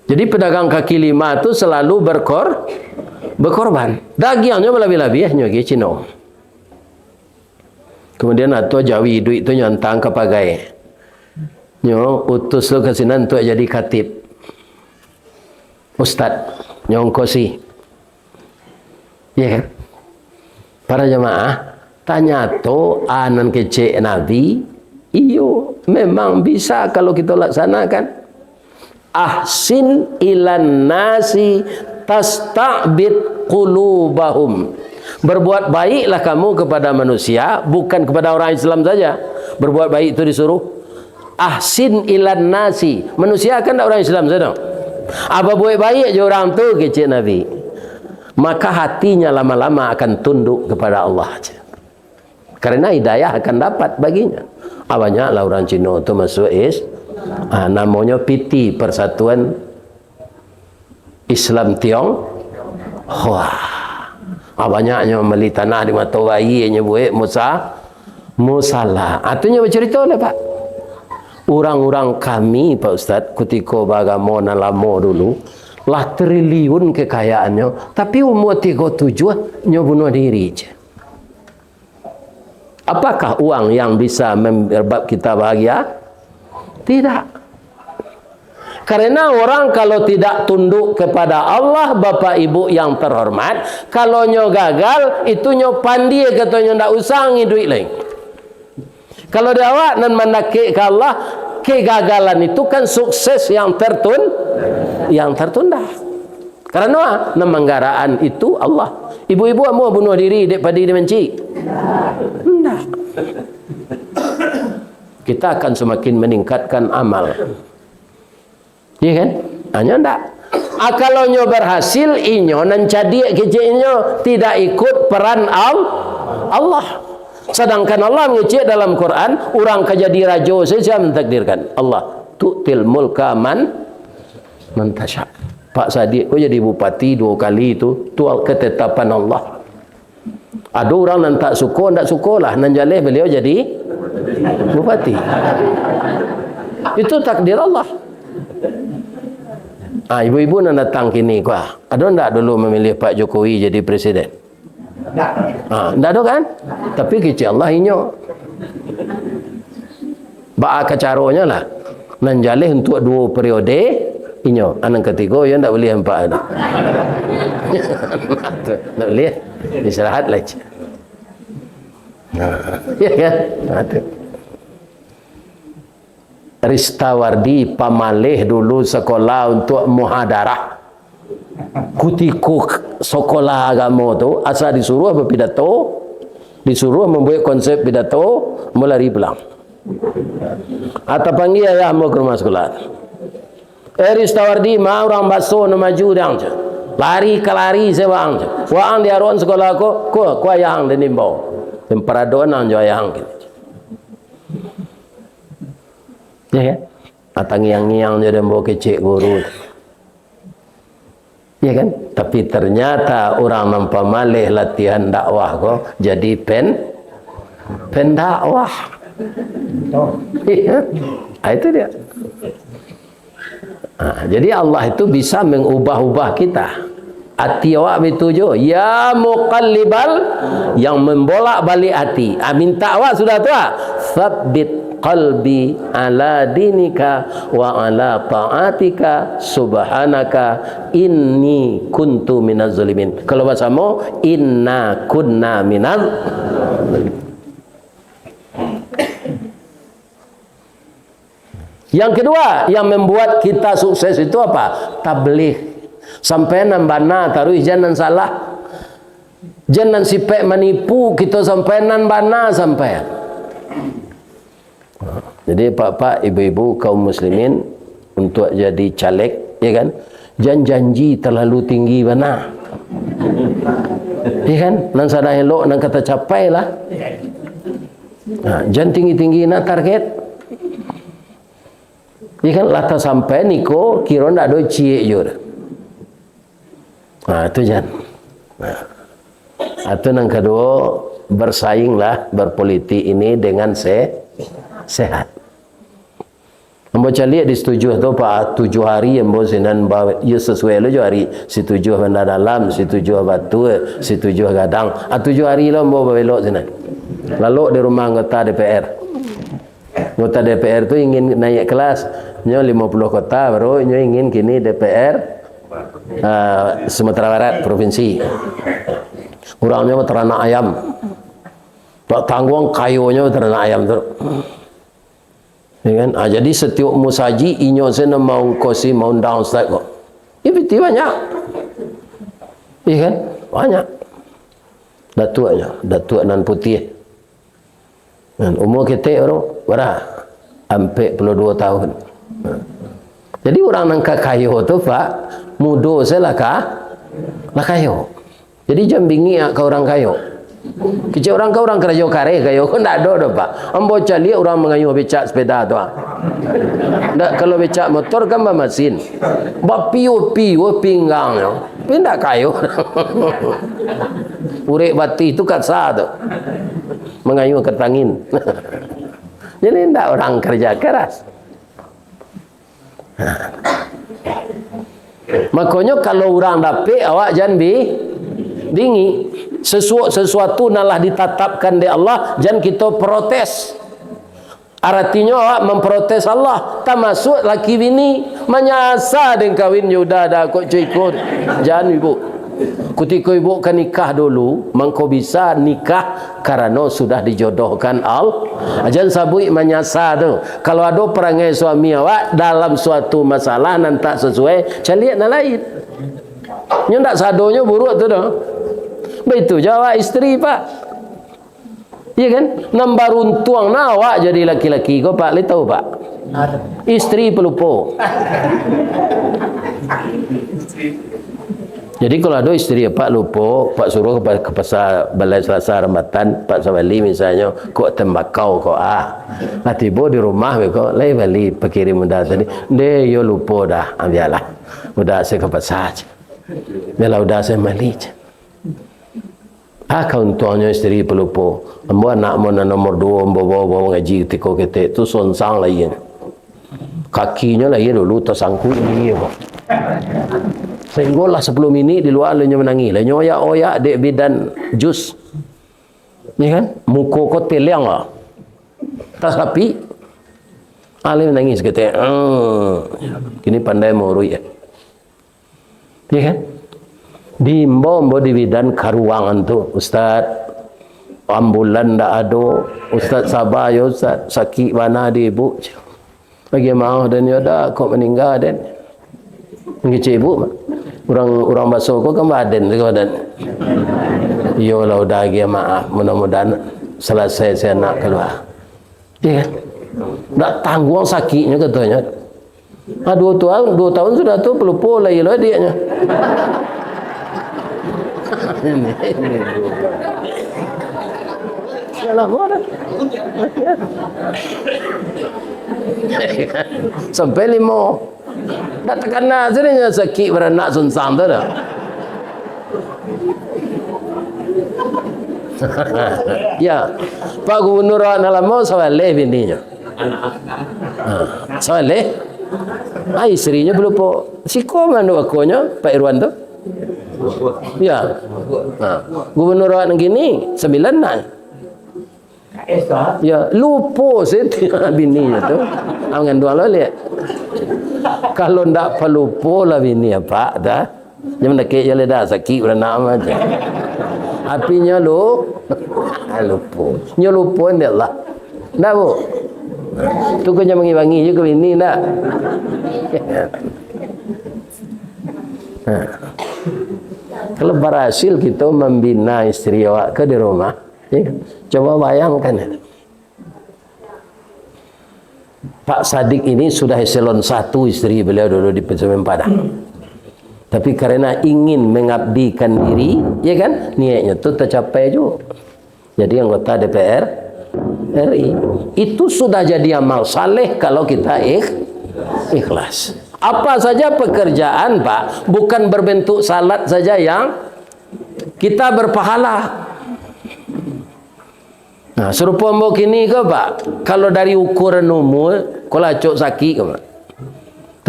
Jadi pedagang kaki lima itu selalu berkorban. Dagingnya lebih-lebih ya nyogi Cina. Kemudian atau Jawi duit itu nyantang ke pagai. Nyo utus lo ke sini untuk jadi khatib. Ustaz nyongkosi. Ya kan? Para jemaah tanya to anan kecek Nabi, iyo memang bisa kalau kita laksanakan. Ahsin ilan nasi tasta'bid qulubahum. Berbuat baiklah kamu kepada manusia, bukan kepada orang Islam saja. Berbuat baik itu disuruh. Ahsin ilan nasi. Manusia kan tak orang Islam saja. Apa buat baik je orang tu kecil Nabi. Maka hatinya lama-lama akan tunduk kepada Allah. Karena hidayah akan dapat baginya. Banyaklah orang Cina itu masuk namanya PT, Persatuan Islam Tionghoa. Banyaknya beli tanah di mata bayi nya buat musala. Atunya bercerita lah Pak. Orang-orang kami Pak Ustaz ketika beragama lama dulu lah triliun kekayaannya, tapi umur 37 nya bunuh diri je. Apakah uang yang bisa membuat kita bahagia? Tidak. Karena orang kalau tidak tunduk kepada Allah, Bapak Ibu yang terhormat, kalau nyo gagal, itu nyo pandai katanya ndak usah duit lain. Kalau dia awak nan menakik ke Allah, kegagalan itu kan sukses yang tertunda. Karena nemanggaraan itu Allah. Ibu-ibu mau bunuh diri daripada dibenci? Tidak. Kita akan semakin meningkatkan amal. Ya kan? Hanya ndak. Kalau nyo berhasil, inyo nan cadik kecilnya tidak ikut peran Allah. Sedangkan Allah mengecek dalam Quran, orang kejadi raja saja mentakdirkan. Allah tu'til mulka man tasha. Pak Sadiq kau jadi bupati 2 kali itu ketetapan Allah. Ada orang yang tak suka, tak sukalah nan jaleh beliau jadi bupati. Itu takdir Allah. Ibu-ibu nak datang kini kuah. Ada ndak dulu memilih Pak Jokowi jadi presiden? Ndak ada kan? Tapi kecil Allah inyo. Ba'a kacaronya lah. Nan jaleh untuk 2 periode inyo. Anak ketiga ya ndak boleh 4 ada. Ndak boleh. Istirahat lah. Ya kan? Ristawardi pamalih dulu sekolah untuk muhadarah. Kutiku sekolah agama tu asal disuruh berpidato, disuruh membuat konsep pidato, mulai pulang. Atau panggil ayah mau ke rumah sekolah. Ristawardi mau orang baso na maju dang je. Lari kelari sewang je. Wang dia ron sekolah ko yang de nimbau. Temperadon nang jo yang gitu. Ya kan? Atang yang jadi bawa kecik guru. Ya kan? Tapi ternyata orang nampak malih latihan dakwah kok jadi pendakwah. Ya. Itu dia. Jadi Allah itu bisa mengubah-ubah kita. hati awak betujuh. Ya muqallibal, yang membolak balik hati. Minta awak sudah tu tsabbit qalbi ala dinika wa ala ta'atika subhanaka inni kuntu minaz zalimin. Kalau bahasamu, inna kunna minaz zalimin. Yang kedua yang membuat kita sukses itu apa? Tabligh. Sampai nambana taruh jangan salah. Jangan sipek menipu kita sampai nambana sampai. Jadi pak-pak, ibu-ibu kaum muslimin untuk jadi caleg, ya kan? Jangan janji terlalu tinggi mana. Ya kan? Nan sada elok nan kata capai lah. Jangan tinggi-tinggi nak target. Ini kan lata sampai niko kira ndak do cie jur. Itu jangan. Itu yang kedua, bersainglah berpolitik ini dengan sehat. Ambo cari disetujui tu pak 7 hari ambo sinan bawa ya sesuai lo hari setuju benda dalam, setuju batu, setuju gadang. 7 hari lo ambo belok sinan. Lalu di rumah anggota DPR. Anggota DPR tu ingin naik kelas, nyo 50 kota baru nyo ingin kini DPR Sumatera Barat provinsi. Kurangnya ternak ayam. Pak tanggung kayunya ternak ayam tu. Ya kan? Jadi setiap musaji inyo sana mau kosi mau undang ustaz kok. Ya betul banyak. Ya kan? Banyak. Datuk nan putih. Dan umur kita orang berapa? Hampir 22 tahun. Jadi orang nang kayo tu pak mudo saya lah kayo. Jadi jam bingi ke orang kayo. Kecil orang ke orang kerajo kare kayo kan tak ada pak. Ambo cali orang mengayuh becak sepeda tu. Tak kalau becak motor kan mesin. Ba piu pinggang yo. Pindah kayo. Urek bati itu kat sah tu. Mengayuh ketangin. Jadi tidak orang kerja keras. Makanya kalau orang dapat awak jangan bingi. Sesuatu nalah ditatapkan di Allah, jangan kita protes. Artinya awak memprotes Allah. Tak masuk laki bini menyasa dengan kawin yuda dah kok cikut. Jangan ibu. Ketika ibu kan nikah dulu, mangko bisa nikah karena sudah dijodohkan Allah. Jangan sabui menyasa tu. Kalau ada perangai suami awak dalam suatu masalah nan tak sesuai, caliat na lain. Nyo ndak sadonya buruk tu dah. Begitu jawab isteri pak. Iya kan? Nambar untuang na awak jadi laki-laki kau pak, le tahu pak? Isteri pelupo. Jadi kalau ada isteri pak lupa, pak suruh ke pasar Balai Selasa Rambatan, pak Sabali misalnya, kok tembakau kok tiba di rumah kok, lai bali pakirim muda tadi, deh yo lupa dah, biarlah, udah saya ke pasar, biarlah udah saya balik. Kauntuannya isteri pelupo, ambo anak mana nomor 2, bawa ngaji tiko kita itu sonsang lagi, kakinya lagi dulu tersangkut ini kok. Sehinggalah 10 minit di luar lainnya menangis. Lainnya oyak-oyak dek bidan jus. Ni kan? Muka kau teliang lah. Tak sapi. Ali menangis kata. Kini pandai morui ya. Ya kan? Di mbok di bidan karuangan tu. Ustaz. Ambulan tak ada. Ustaz sabar ya Ustaz. Sakit mana di ibu. Bagaimana dan ya dah kau meninggal dan. Ngecik ibu orang basuh kau kan badan dan yolah udah lagi maaf mudah-mudahan selesai saya nak keluar ya kan tak tanggung sakitnya katanya 2 tahun sudah tu pelupo lagi lah dia nya salah mana sampai 5 tak terkena sebenarnya sakit beranak sunsang tu dah. Ya, Pak Gubernur Nalamo Sawaleh bininya. Sawaleh, istrinya belum po. Si koman doakonya Pak Irwan tu. Ya. Nah, gubernur awak gini 9 nak. Ya, lupa sih bininya tu. Angan dua lihat. Kalau ndak pelupa lah bini apa dah. Jangan nak je dah sakit dah nak aja. Apinya lupa. Nya lupa ndak lah. Ndak bu. Tu kena mengibangi je ke bini ndak. Kalau berhasil kita membina istri awak ke di rumah, ya, coba bayangkan. Pak Sadik ini sudah eselon 1 istri beliau dulu di Pejaman Padang. Tapi karena ingin mengabdikan diri, ya kan, niatnya itu tercapai juga. Jadi anggota DPR RI. Itu sudah jadi amal saleh kalau kita ikhlas. Apa saja pekerjaan, Pak, bukan berbentuk salat saja yang kita berpahala. Nah, serupa mbok kini ke, Pak, kalau dari ukuran umur, kalau acok sakit ke, Pak.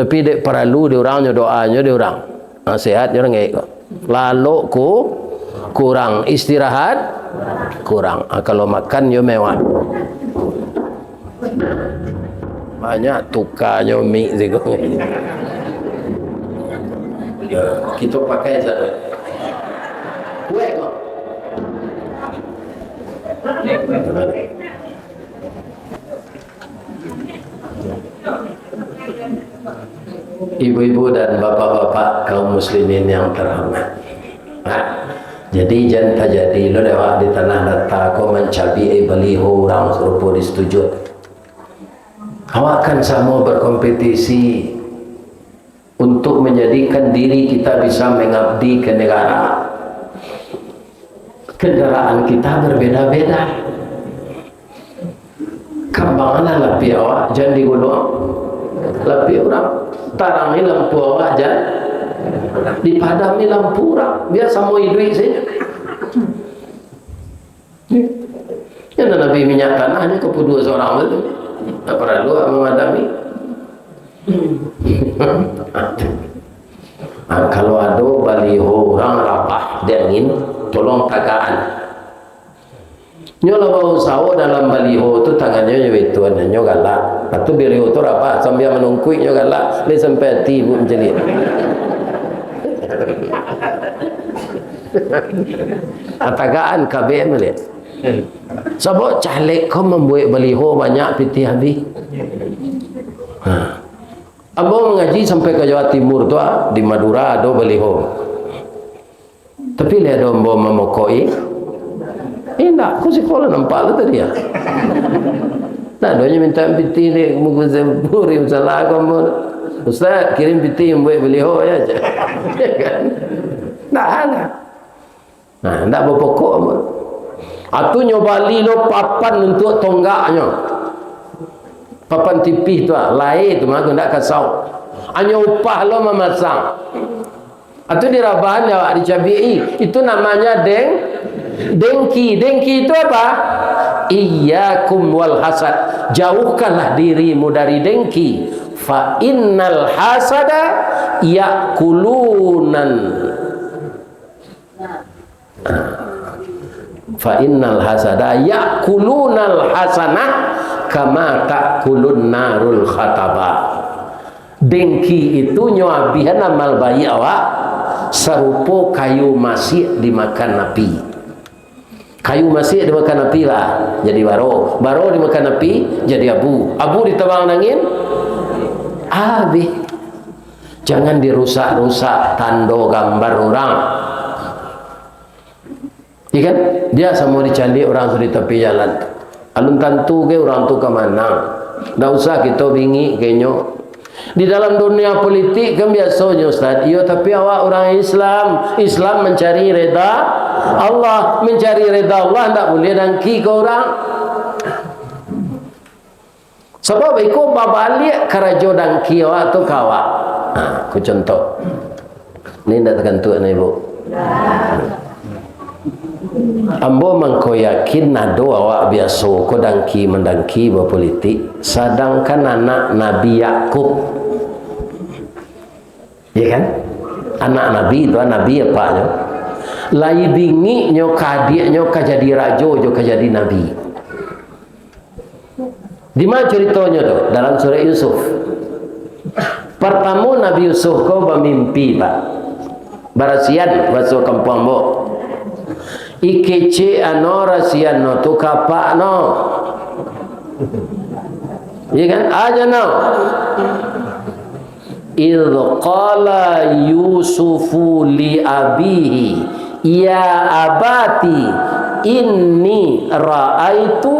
Tapi dek perlu diorangnya doanya diorang. Nah, sehat orang kok. Lalu kurang istirahat kurang. Nah, kalau makan yo mewah. Banyak tukarnya mie sih kok. Ya, kita pakai saja. Kue kok. Ibu-ibu dan bapak-bapak kaum muslimin yang terhormat. Jadi jangan terjadi lo lewat di tanah data kau mencabi beliau orang serupa disetujui. Awak akan sama berkompetisi untuk menjadikan diri kita bisa mengabdi ke negara. Kendaraan kita berbeda-beda. Kambangan lebih awak jangan digulung lebih orang. Tarangi lampu awak jangan dipadami lampu orang. Biasa mau hidup saja. Yang Nabi minyak tanahnya kepada seorang itu. Tak perlu memadami. Kalau ada baliho orang rapah dia ingin tolong tagaan. Nyola bau sawo dalam baliho tu tangannya nyewituan nyo galak. Patu baliho tu rapah sambil menungkui nyo galak. Dia sampai hati ibu menjelit. Tagaan KBM lihat. Sebab caleg kau membuat baliho banyak piti habis. Abang mengaji sampai ke Jawa Timur tu di Madura ada baliho. Tapi lihat dombo memokoi. Nak, aku sekolah nampak lah tadi ya. Nah, doanya minta piti ni, muka sempuri, salah kamu. Ustaz, kirim piti yang buat baliho ya. Kan? Nah, ada. Nah, tak berpokok pun. Atau nyobali lo papan untuk tonggaknya. Papan tipis tu lain tu mah nak kasau. Hanya upah lo memasang. Atau di Rabahan ya di Cabi'i itu namanya dengki. Dengki itu apa? Iyyakum wal hasad. Jauhkanlah dirimu dari dengki. Fa innal hasada yakulunan. Fa innal hasada yakulunal hasanah kama takulun narul khataba. Dengki itu nyoabihan amal bayi awak serupa kayu masih dimakan api. Kayu masih dimakan api lah jadi baro dimakan api jadi abu ditebang angin habis. Jangan dirusak-rusak tando gambar orang. Ya kan? Dia sama dicandi orang di tepi jalan. Alun tentu ke orang tu ke mana? Tak usah kita bingi kenyo. Di dalam dunia politik kan biasanya Ustaz. Ya tapi awak orang Islam mencari reda Allah, mencari reda Allah tak boleh dengki ke orang. Sebab ikut babalik karajo dengki awak tu kawak. Aku contoh. Ini tak tergantung ni ibu. Ambo mangko yakin nado awak biasa ko dangki mendangki berpolitik sedangkan anak Nabi Yakub ya kan anak Nabi itu Nabi apanya lai bingi nyo kadiknyo ka jadi rajo jo ka jadi nabi. Di mana ceritanya tu? Dalam surah Yusuf. Pertama Nabi Yusuf kau bermimpi pak. Barasian bahasa kampung bo. Ikece ano rasian no tu kapak no. Iya kan? Aja no. Idh qala Yusufu li abihi ya abati inni ra'aitu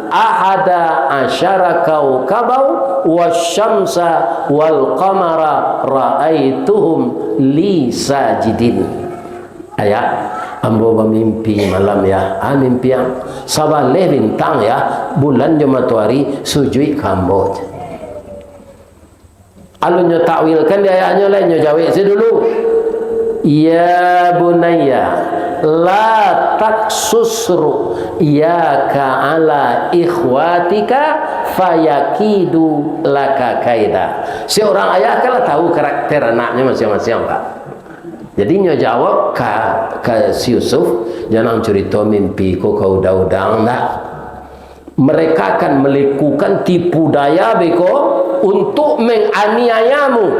ahada asyara kaukabau wasyamsa wal qamara ra'aituhum li sajidin. Ayat ambo bermimpi malam ya, mimpi yang sabaleh bintang ya, bulan matahari sujud kambot. Alunnya takwilkan dia ayatnya lainnya jawab saya dulu. Ya bunayya la taksusru yaka ala ikhwatika fayakidu laka kaida. Seorang ayah kalau tahu karakter anaknya masing-masing pak. Jadi nyo jawab ke si Yusuf, jangan cerita mimpi kau udang-udang dah. Mereka akan melakukan tipu daya beko untuk menganiayamu.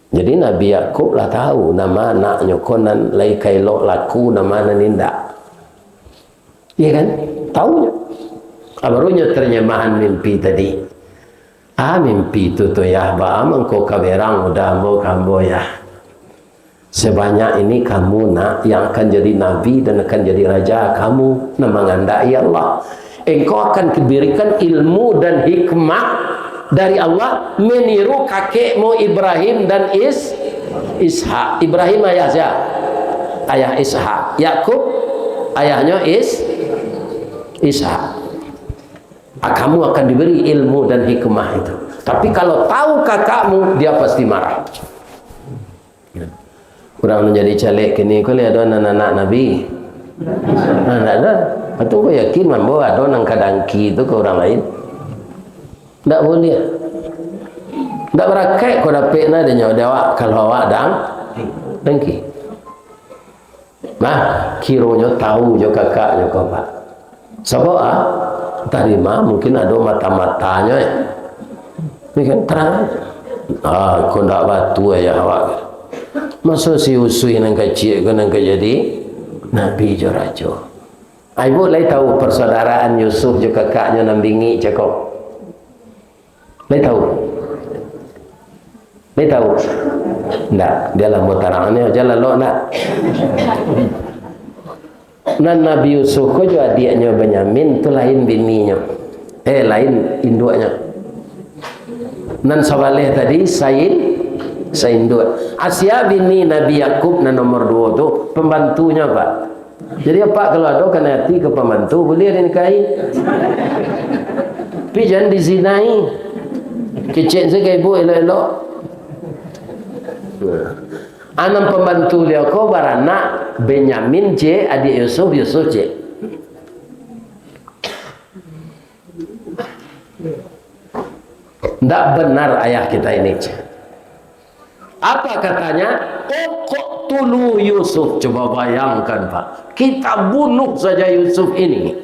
Jadi Nabi Yakub lah tahu nama anaknya konan lai kailok laku nama ninda. Iya kan? Tahunya. Barunya terjemahan mimpi tadi. Mimpi itu tu ya, ba mengko kaberang udah mau kamu ya. Sebanyak ini kamu nak yang akan jadi nabi dan akan jadi raja kamu nama ngandai Allah. Engkau akan diberikan ilmu dan hikmah dari Allah meniru kakekmu Ibrahim dan Ishak. Ibrahim ayah siapa? Ayah Ishak. Yakub ayahnya Ishak. Kamu akan diberi ilmu dan hikmah itu. Tapi kalau tahu kakakmu, dia pasti marah. Kurang menjadi caleg kini kau lihat ada anak-anak Nabi. Nah, ada. Atau kau yakin bahwa ada orang kadangki itu ke orang lain? Tak boleh. Tak berakai kau dapat na dia awak kalau awak dangki. Nah, kironya tahu jo kakaknya kau pak. Sebab tarima mungkin ada mata-matanya ya. Ini kan terang. Kau tak batu ya awak. Masa si usui nang kecil ke nang jadi Nabi jo rajo. Ibu lai tahu persaudaraan Yusuf jo kakaknya nang bingi cakap. Lai tahu? Lai tahu? Ndak, dia lah mau tarangnya jalan lo nak. Nan Nabi Yusuf ko jo adiknya Benyamin tu lain bininya. Lain induknya. Nan sabaleh tadi Saindut. Asia bini Nabi Yakub na nomor 2 tu pembantunya pak. Jadi apa kalau ada kan hati ke pembantu boleh dinikahi. Tapi jangan dizinai. Kecil saja ibu elok-elok. Anak pembantu dia kau beranak Benyamin C, adik Yusuf C. Tidak benar ayah kita ini C. Apa katanya? Uqtulu Yusuf. Coba bayangkan pak, kita bunuh saja Yusuf ini.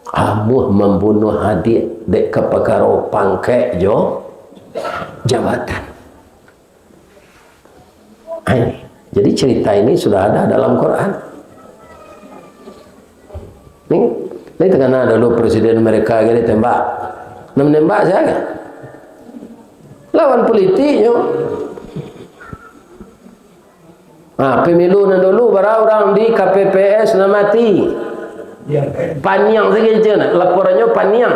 Kamu membunuh adik dek kepekaro pangkek jo jabatan. Jadi cerita ini sudah ada dalam Quran. Ini tengah dulu presiden mereka gini tembak, menembak saya. Lawan politiknya. Pemilu nan dulu orang di KPPS na mati. Paniang saja nak laporannya paniang.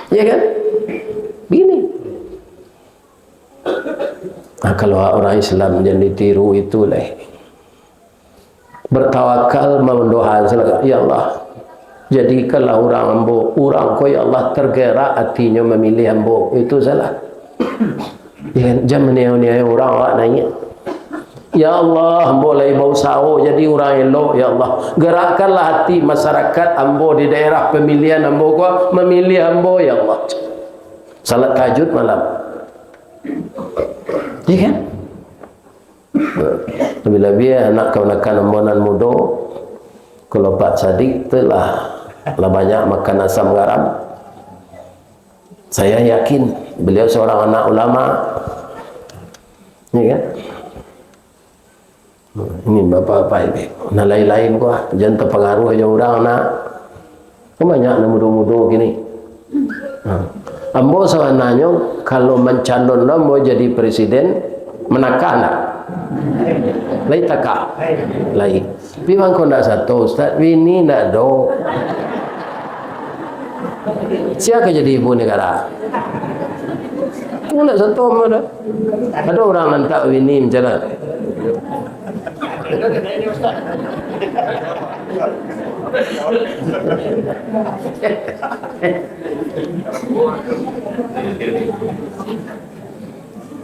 Ya kan? Begini. Kalau orang Islam jangan ditiru itulah. Bertawakal mendoa ya Allah. Jadi kalau orang kau ya Allah tergerak hatinya memilih ambo, itu salah. Ya, jangan niat orang awak nanya. Ya Allah, ambo lai bau sawo jadi orang elok. Ya Allah, gerakkanlah hati masyarakat ambo di daerah pemilihan ambo ko memilih ambo. Ya Allah, salat tahajud malam, ya kan? Lebih-lebih anak keponakan ambo nan mudo kalau Pak Sadik telah banyak makan asam garam. Saya yakin beliau seorang anak ulama, ya kan? Ini bapak-bapak ini, nah lain-lain gua jangan terpengaruh aja orang nak. Banyak nak muda-muda gini. Ambo sebenarnya kalau mencalon ambo jadi presiden menakan nak. Lain takah, lain. Tapi bangko nak satu Ustaz, ini nak do. Siapa jadi ibu negara? Tu nak satu mana? Ada orang nantak ini menjalan.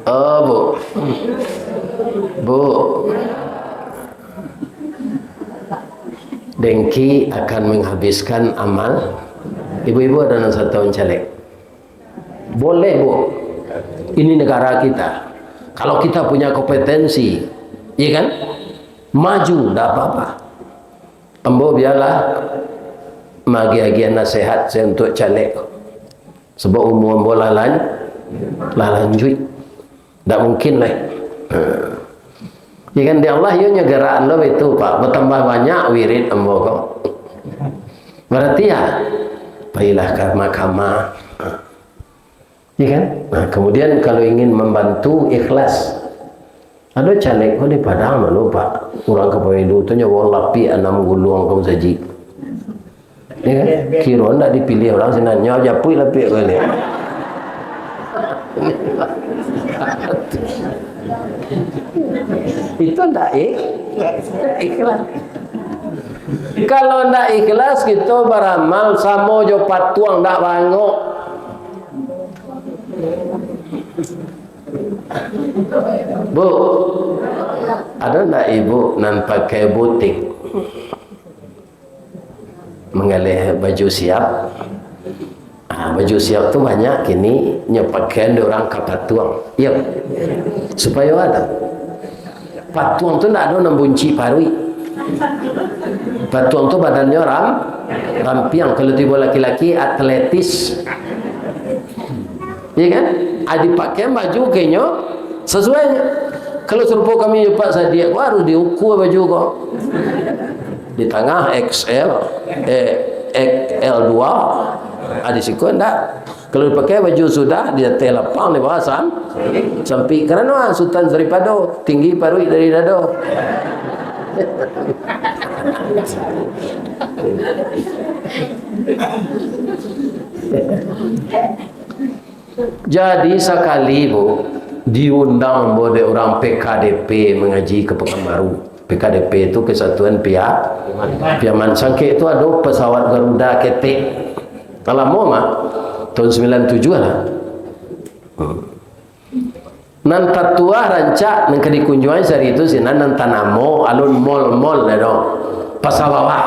Oh bu, dengki akan menghabiskan amal. Ibu-ibu ada yang 1 tahun caleg. Boleh bu, ini negara kita. Kalau kita punya kompetensi, iya kan? Maju, tidak apa-apa. Ambo biarlah magi-agian nasihat saya untuk caleg. Sebab umur ambo lalanjui. Tak mungkin lah. Ya kan di Allah ia nyegeraan lo itu Pak. Bertambah banyak wirid ambo kok. Berarti ya, baiklah ke mahkamah. Ya kan? Nah, kemudian kalau ingin membantu ikhlas. Ada caleg kau di Padang malu Pak. Orang kepemilu tu nyawa lapi 6 guluang kau saji. Ya kan? Kira tak dipilih orang senang nyawa japui lapi kau ni. Itu tak ikhlas. Kalau tak ikhlas kita beramal sama jo patuang tak bangok. Bu, ada tak ibu nan pakai butik mengalih baju siap? Baju siap tu banyak kini nyepakaian orang kapatuang. Ya, supaya ada patuang tu tak ada nak bunci parui. Patuang tu badannya rampiang. Kalau tiba laki-laki atletis, ya kan? Dipakai baju kayaknya sesuainya. Kalau serupa kami Pak Sadiq harus diukur baju kok. Di tengah XL, XL2, di siku enggak. Kalau dipakai baju sudah dia telepang di bawah sampai kerana Sultan Saripado tinggi parui dari dado. Jadi sekali bu diundang boleh orang PKDP mengaji ke Pekanbaru. PKDP itu Kesatuan Piaman Sangke itu ada pesawat Garuda ketek. Lama mah tahun 97 lah. Nan tatua rancak nan kedikunjungan sehari itu sinan nan tanamo alun mall dah pasawawah.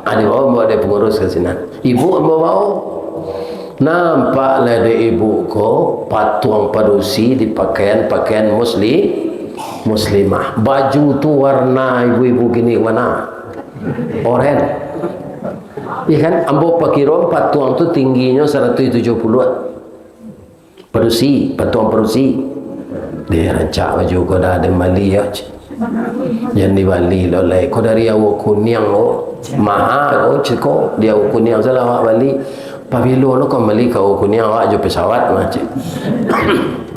Ada bawa ada pengurus ke sini. Ibu bawa. Nampaklah ada ibu ko patuang padusi di pakaian muslimah. Baju tu warna ibu-ibu gini mana? Oranye. Ya kan? Ambo pakirom patuang tu tingginya 170. Patuang padusi. Dia rancak baju ko dah ada Bali ya. Yang di Bali lolai. Ko dari awak kuning lo. Maha ko ceko dia awak kuning salah awak Bali. Pabilo lo kau beli kau kuning awak jo pesawat macam.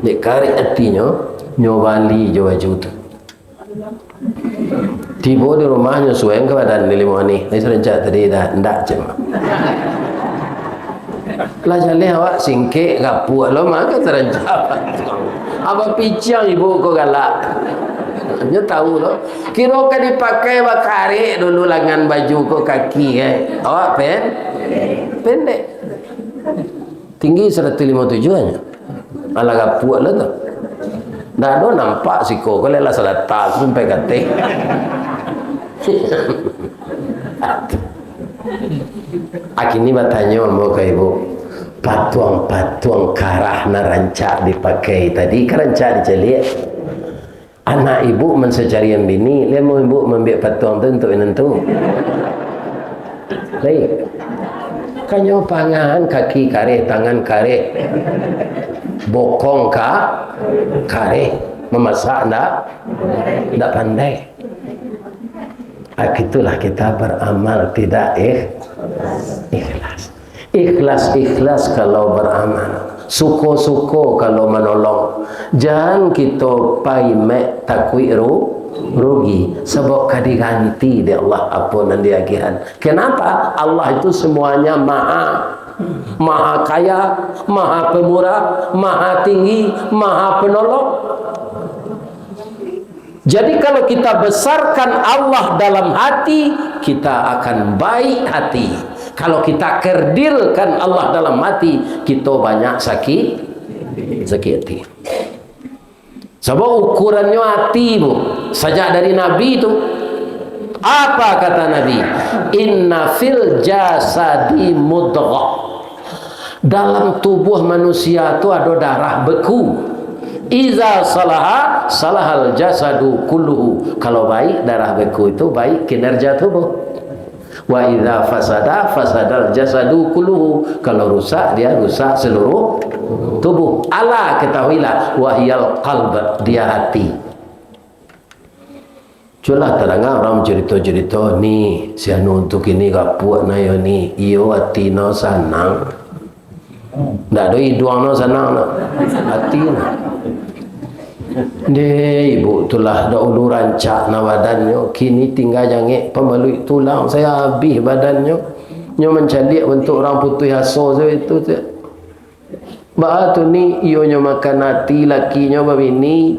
Dek kari artinya nyo Bali jo baju tu. Tiba di rumahnya sueng ke badan di lima ni. Ni serencak tadi dah ndak cema. Lah jale awak singke gapu lo maka serencak. Apa picang ibu ko galak. Dia tahu lo. Kira kan dipakai bakari dulu lengan baju ko kaki Awak pendek. Tinggi 157 aja. Ala gapuak lah tu. Ndak ada nampak siko. Kalau lah salah tak sampai kata. Akini bertanya mau ke ibu. Patuang-patuang karah na rancak dipakai tadi kan rancak dicelik. Anak ibu mensecarian bini, dia mau ibu membiak patuang tu untuk nentu. Baik. Kanyo pangan kaki kare, tangan kare. Bokong kare. Memasak ndak pandai. Itulah kita beramal tidak ikhlas. Ikhlas kalau beramal, suko kalau menolong. Jangan kita paimek takwi rugi sebab kadiganti di Allah apa nan diagihan. Kenapa? Allah itu semuanya maha kaya, maha pemurah, maha tinggi, maha penolong. Jadi kalau kita besarkan Allah dalam hati, kita akan baik hati. Kalau kita kerdilkan Allah dalam hati, kita banyak sakit hati. Sebab ukurannya hati bu. Sejak dari Nabi itu, apa kata Nabi? Inna fil jasadi mudghah. Dalam tubuh manusia itu ada darah beku. Iza salaha salahal jasadu kulluhu. Kalau baik darah beku itu baik kinerja tubuh. Wa idza fasada fasadal jasadu kulluhu. Kalau rusak dia rusak seluruh tubuh. Ala ketahuilah wahyal qalb, dia hati. Culah terangah orang cerita-cerita ni si anu untuk ini gapuak na yo ni iyo hati no sanang. Ndak ada hiduang no sanang no. Hati no. Deh ibu tulah dahulu rancak na badannya, kini tinggal jangik pemeluk tulang saya habis badannya. Nyo mencalik bentuk orang putih aso itu tu. Ba tu ni iyo nyo makan hati lakinya babini.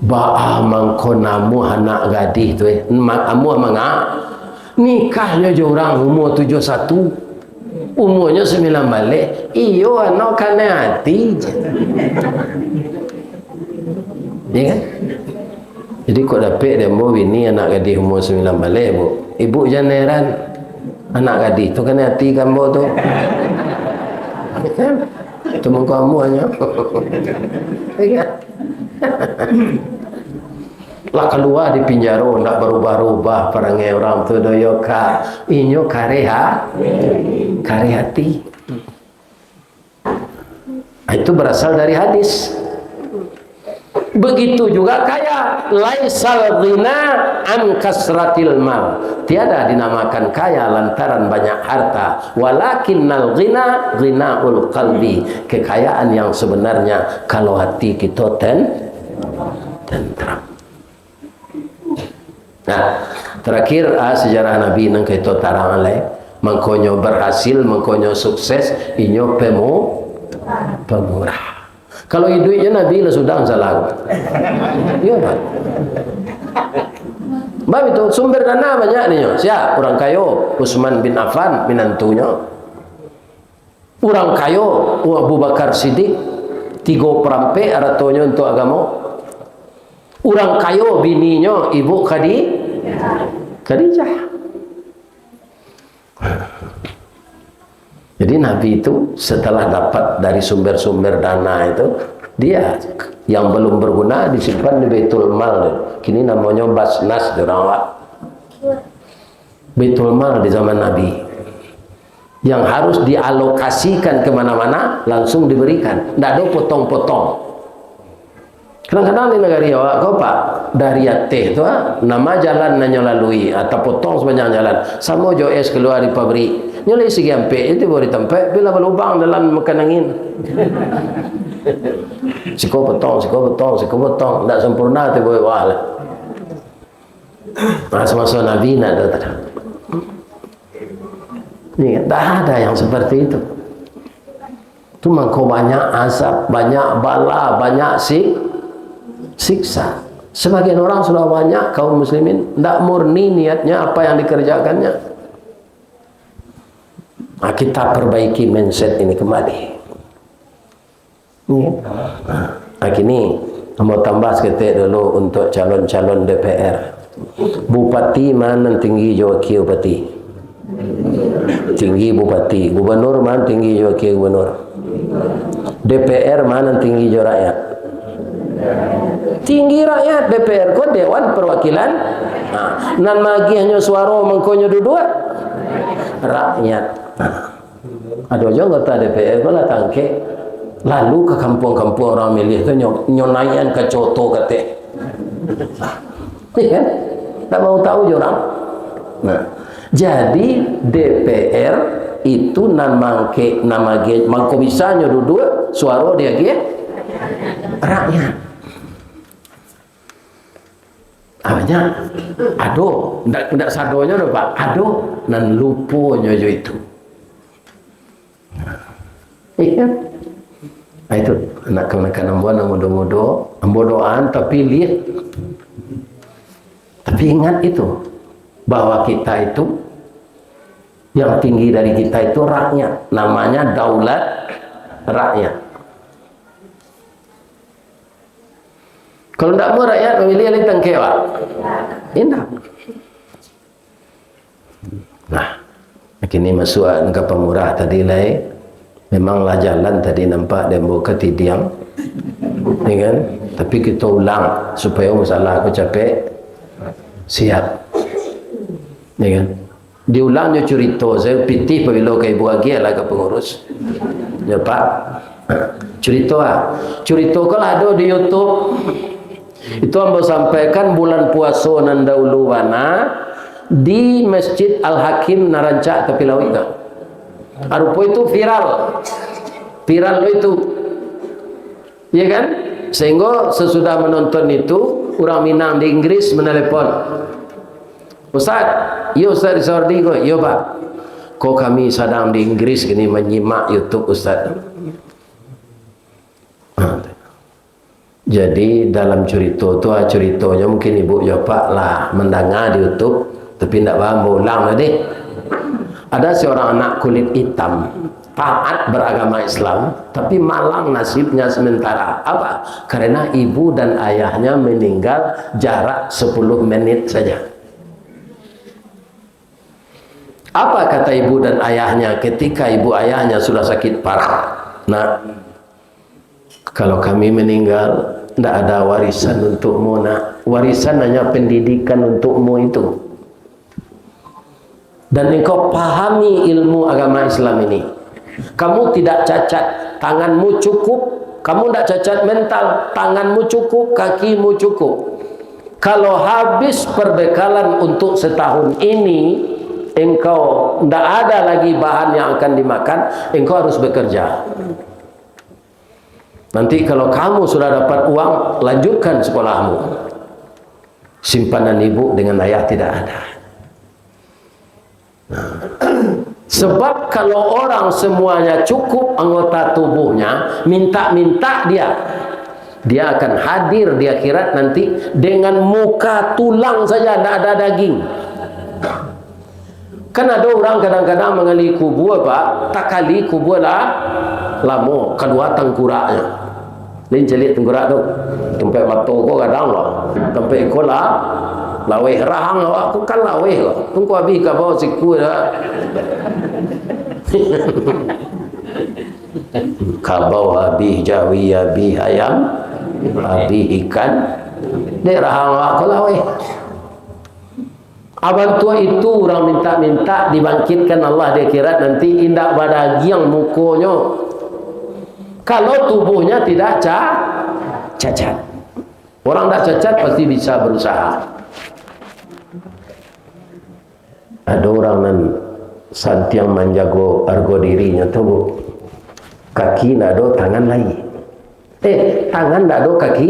Ba mangkonamu anak gadis tu amu manga nikahnya je orang umur 71. Umurnya 9 balik. Iyo anak kena hati je. Ya kan? Jadi kau dapat demo bini anak gadis umur 9 balik bu. Ibu jangan heran. Anak gadis tu kena hati kamu tu. Kan? Itu kamu hanya. Ya kan? Lah keluar di penjara nak berubah-ubah perangai orang tu doyoka inyo kareha hati. Itu berasal dari hadis. Begitu juga kaya, laisal ghina an kasratil mal. Tiada dinamakan kaya lantaran banyak harta, walakinnal ghina ghinaul qalbi. Kekayaan yang sebenarnya kalau hati kita tentram. Nah, terakhir sejarah Nabi nang kita tarang alai, mangkonyo berhasil, mangkonyo sukses, inyo pemurah. Kalau hidupnya Nabi lah sudah salah. Iya kan? Bab itu sumber dana banyak nih. Siapa? Orang kayo, Utsman bin Affan minantunya. Orang kayo, Abu Bakar Siddiq, 3 perampe aratonya untuk agama. Orang kayo bininya ibu Khadijah. Jadi Nabi itu setelah dapat dari sumber-sumber dana itu, dia yang belum berguna disimpan di Baitul Mal. Kini namanya Basnas di orang Baitul Mal di zaman Nabi. Yang harus dialokasikan kemana-mana langsung diberikan. Tidak ada potong-potong. Kadang-kadang di negara Jawa, kau pak dari teh tu, nama jalan nanya lalui atau potong sepanjang jalan. Sama jo es keluar di pabrik, nyolai segi ampe itu boleh tempat bila berlubang dalam makan angin. Siko potong, tidak sempurna tu boleh wal. Masa-masa Nabi nak ada. Ni tak ada yang seperti itu. Tu mangko banyak azab, banyak bala, banyak siksa. Sebagian orang sudah banyak kaum muslimin tidak murni niatnya apa yang dikerjakannya. Nah, kita perbaiki mindset ini kembali. Kini mau tambah seketik dulu untuk calon-calon DPR. Bupati mana tinggi jo wakil bupati? Tinggi bupati. Gubernur mana tinggi jo wakil gubernur? DPR mana tinggi jo rakyat? Tinggi rakyat. DPR kok Dewan Perwakilan. Nan magi hanya suara mengkonyo dua rakyat. Ada aja anggota DPR malah tangke lalu ke kampung-kampung orang milih tu nyonayan ke coto kate. Iya kan? Tak mau tahu je orang. Nah, jadi DPR itu nama mangko bisa dua suara dia ke rakyat. Apanya? Aduh, ndak sadonya dah Pak. Aduh, nan lupunya jo itu. Iya. Nah, itu anak-anak ambuan yang muda-muda, ambodoan tapi lihat. Tapi ingat itu bahwa kita itu yang tinggi dari kita itu rakyat, namanya daulat rakyat. Kalau tidak mau rakyat memilih alih tangkewa, indah. Nah, kini masuk ke pemurah tadi lah. Memanglah jalan tadi nampak dia buka tidiang, ya kan? Tapi kita ulang supaya masalah aku capek siap, ya kan? Diulangnya cerita saya pitih pabilo ke ibu lagi lah ke pengurus, ya Pak. Cerita kalau ada di YouTube itu ambo sampaikan bulan puasa nan dahulu wana di Masjid Al Hakim Narancak Tepilawi kan. Arupa itu viral lo itu, ya kan? Sehingga sesudah menonton itu orang Minang di Inggris menelepon, Ustaz, yo Ustaz Sawardi kok, yo Pak, kok kami sedang di Inggris gini menyimak YouTube Ustaz. Jadi dalam ceritanya mungkin ibu Pak lah mendengar di YouTube, tapi tidak paham ulang tadi. Ada seorang anak kulit hitam, taat beragama Islam, tapi malang nasibnya sementara. Apa? Karena ibu dan ayahnya meninggal jarak 10 menit saja. Apa kata ibu dan ayahnya ketika ibu ayahnya sudah sakit parah? Nah, kalau kami meninggal, tidak ada warisan untukmu, nak. Warisan hanya pendidikan untukmu itu. Dan engkau pahami ilmu agama Islam ini. Kamu tidak cacat, tanganmu cukup. Kamu tidak cacat mental, tanganmu cukup, kakimu cukup. Kalau habis perbekalan untuk setahun ini, engkau tidak ada lagi bahan yang akan dimakan, engkau harus bekerja. Nanti kalau kamu sudah dapat uang, lanjutkan sekolahmu. Simpanan ibu dengan ayah tidak ada. Sebab kalau orang semuanya cukup anggota tubuhnya, minta-minta dia akan hadir di akhirat nanti dengan muka tulang saja, tidak ada daging. Kan ada orang kadang-kadang mengali kubur Pak, tak kali kubur lah lama, kedua tengkuraknya. Lain celik tengkurak tu, tempat mata kau kadang lah, tempat kau lah laweh rahang awak aku kan laweh kok. Tunggu habis ke bawah siku dah. Kabau habis jawi habis ayam, habis ikan. Dia rahang awak aku laweh. Abang tua itu orang minta-minta dibangkitkan Allah di akhirat nanti indah badagi yang mukonya. Kalau tubuhnya tidak cacat. Orang tidak cacat pasti bisa berusaha. Ada orang nan santiang menjago harga dirinya tu, kaki nak ada, tangan lagi. Tangan tak ada, kaki.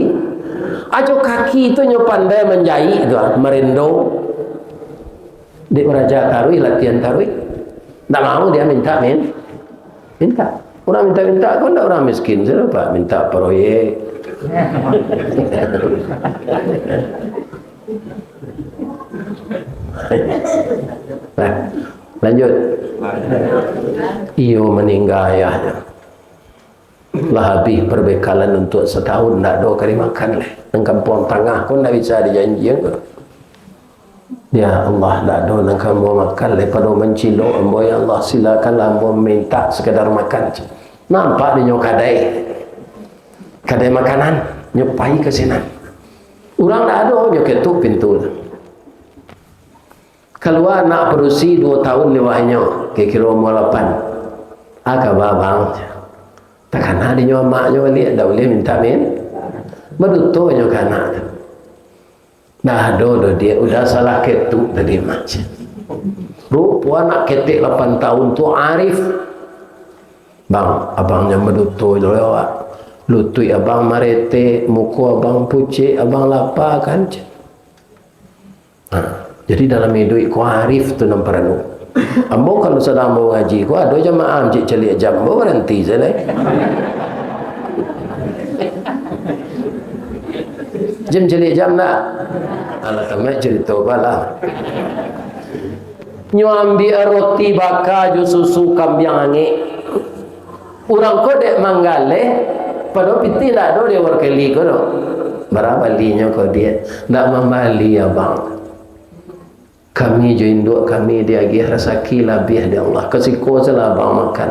Ajo kaki itu nyo pandai menjahit tu, merendo. Di Raja Tarui latihan tarui. Tak mau dia minta minta. Orang minta-minta, kau tak orang miskin, saya dapat minta proyek. Nah, lanjut. Iyo meninggal ayahnya. lah habis perbekalan untuk setahun tak ada kali makan leh. Nang kampung tengah pun tak bisa dijanji ke. Ya Allah tak ada nang kampung makan leh pada mencilok ambo ya Allah silakanlah ambo minta sekadar makan. Nampak dia kadai makanan nyopai ke sini. Orang tak ada dia ketuk pintu. Keluar nak berusi 2 tahun lewahnya kira-kira umur 8. Agak babang. Takkan ada nyawa maknya balik, tak boleh minta Berutuhnya ke anak. Dah ada dia, udah salah ketuk tadi macam. Rupa anak ketik 8 tahun tu Arif. Bang, abangnya medutuh lewat. Lutui abang marete, muka abang pucik, abang lapar kan. Jadi dalam hidup ku Arif tu nampak nu. Ambo kalau sedang mau ngaji ku ada jemaah cik celik jam ambo berhenti sana. Jam celik jam nak. Alah tamat cerita balah. Nyambi roti bakar ju susu kambing angin. Urang ko dek manggale pada piti lah do dia warkeli ko do. Berapa linya ko dia nak membali abang. Kami jo induk kami dia agih rezeki lebih dari Allah. Kesiko salah abang makan.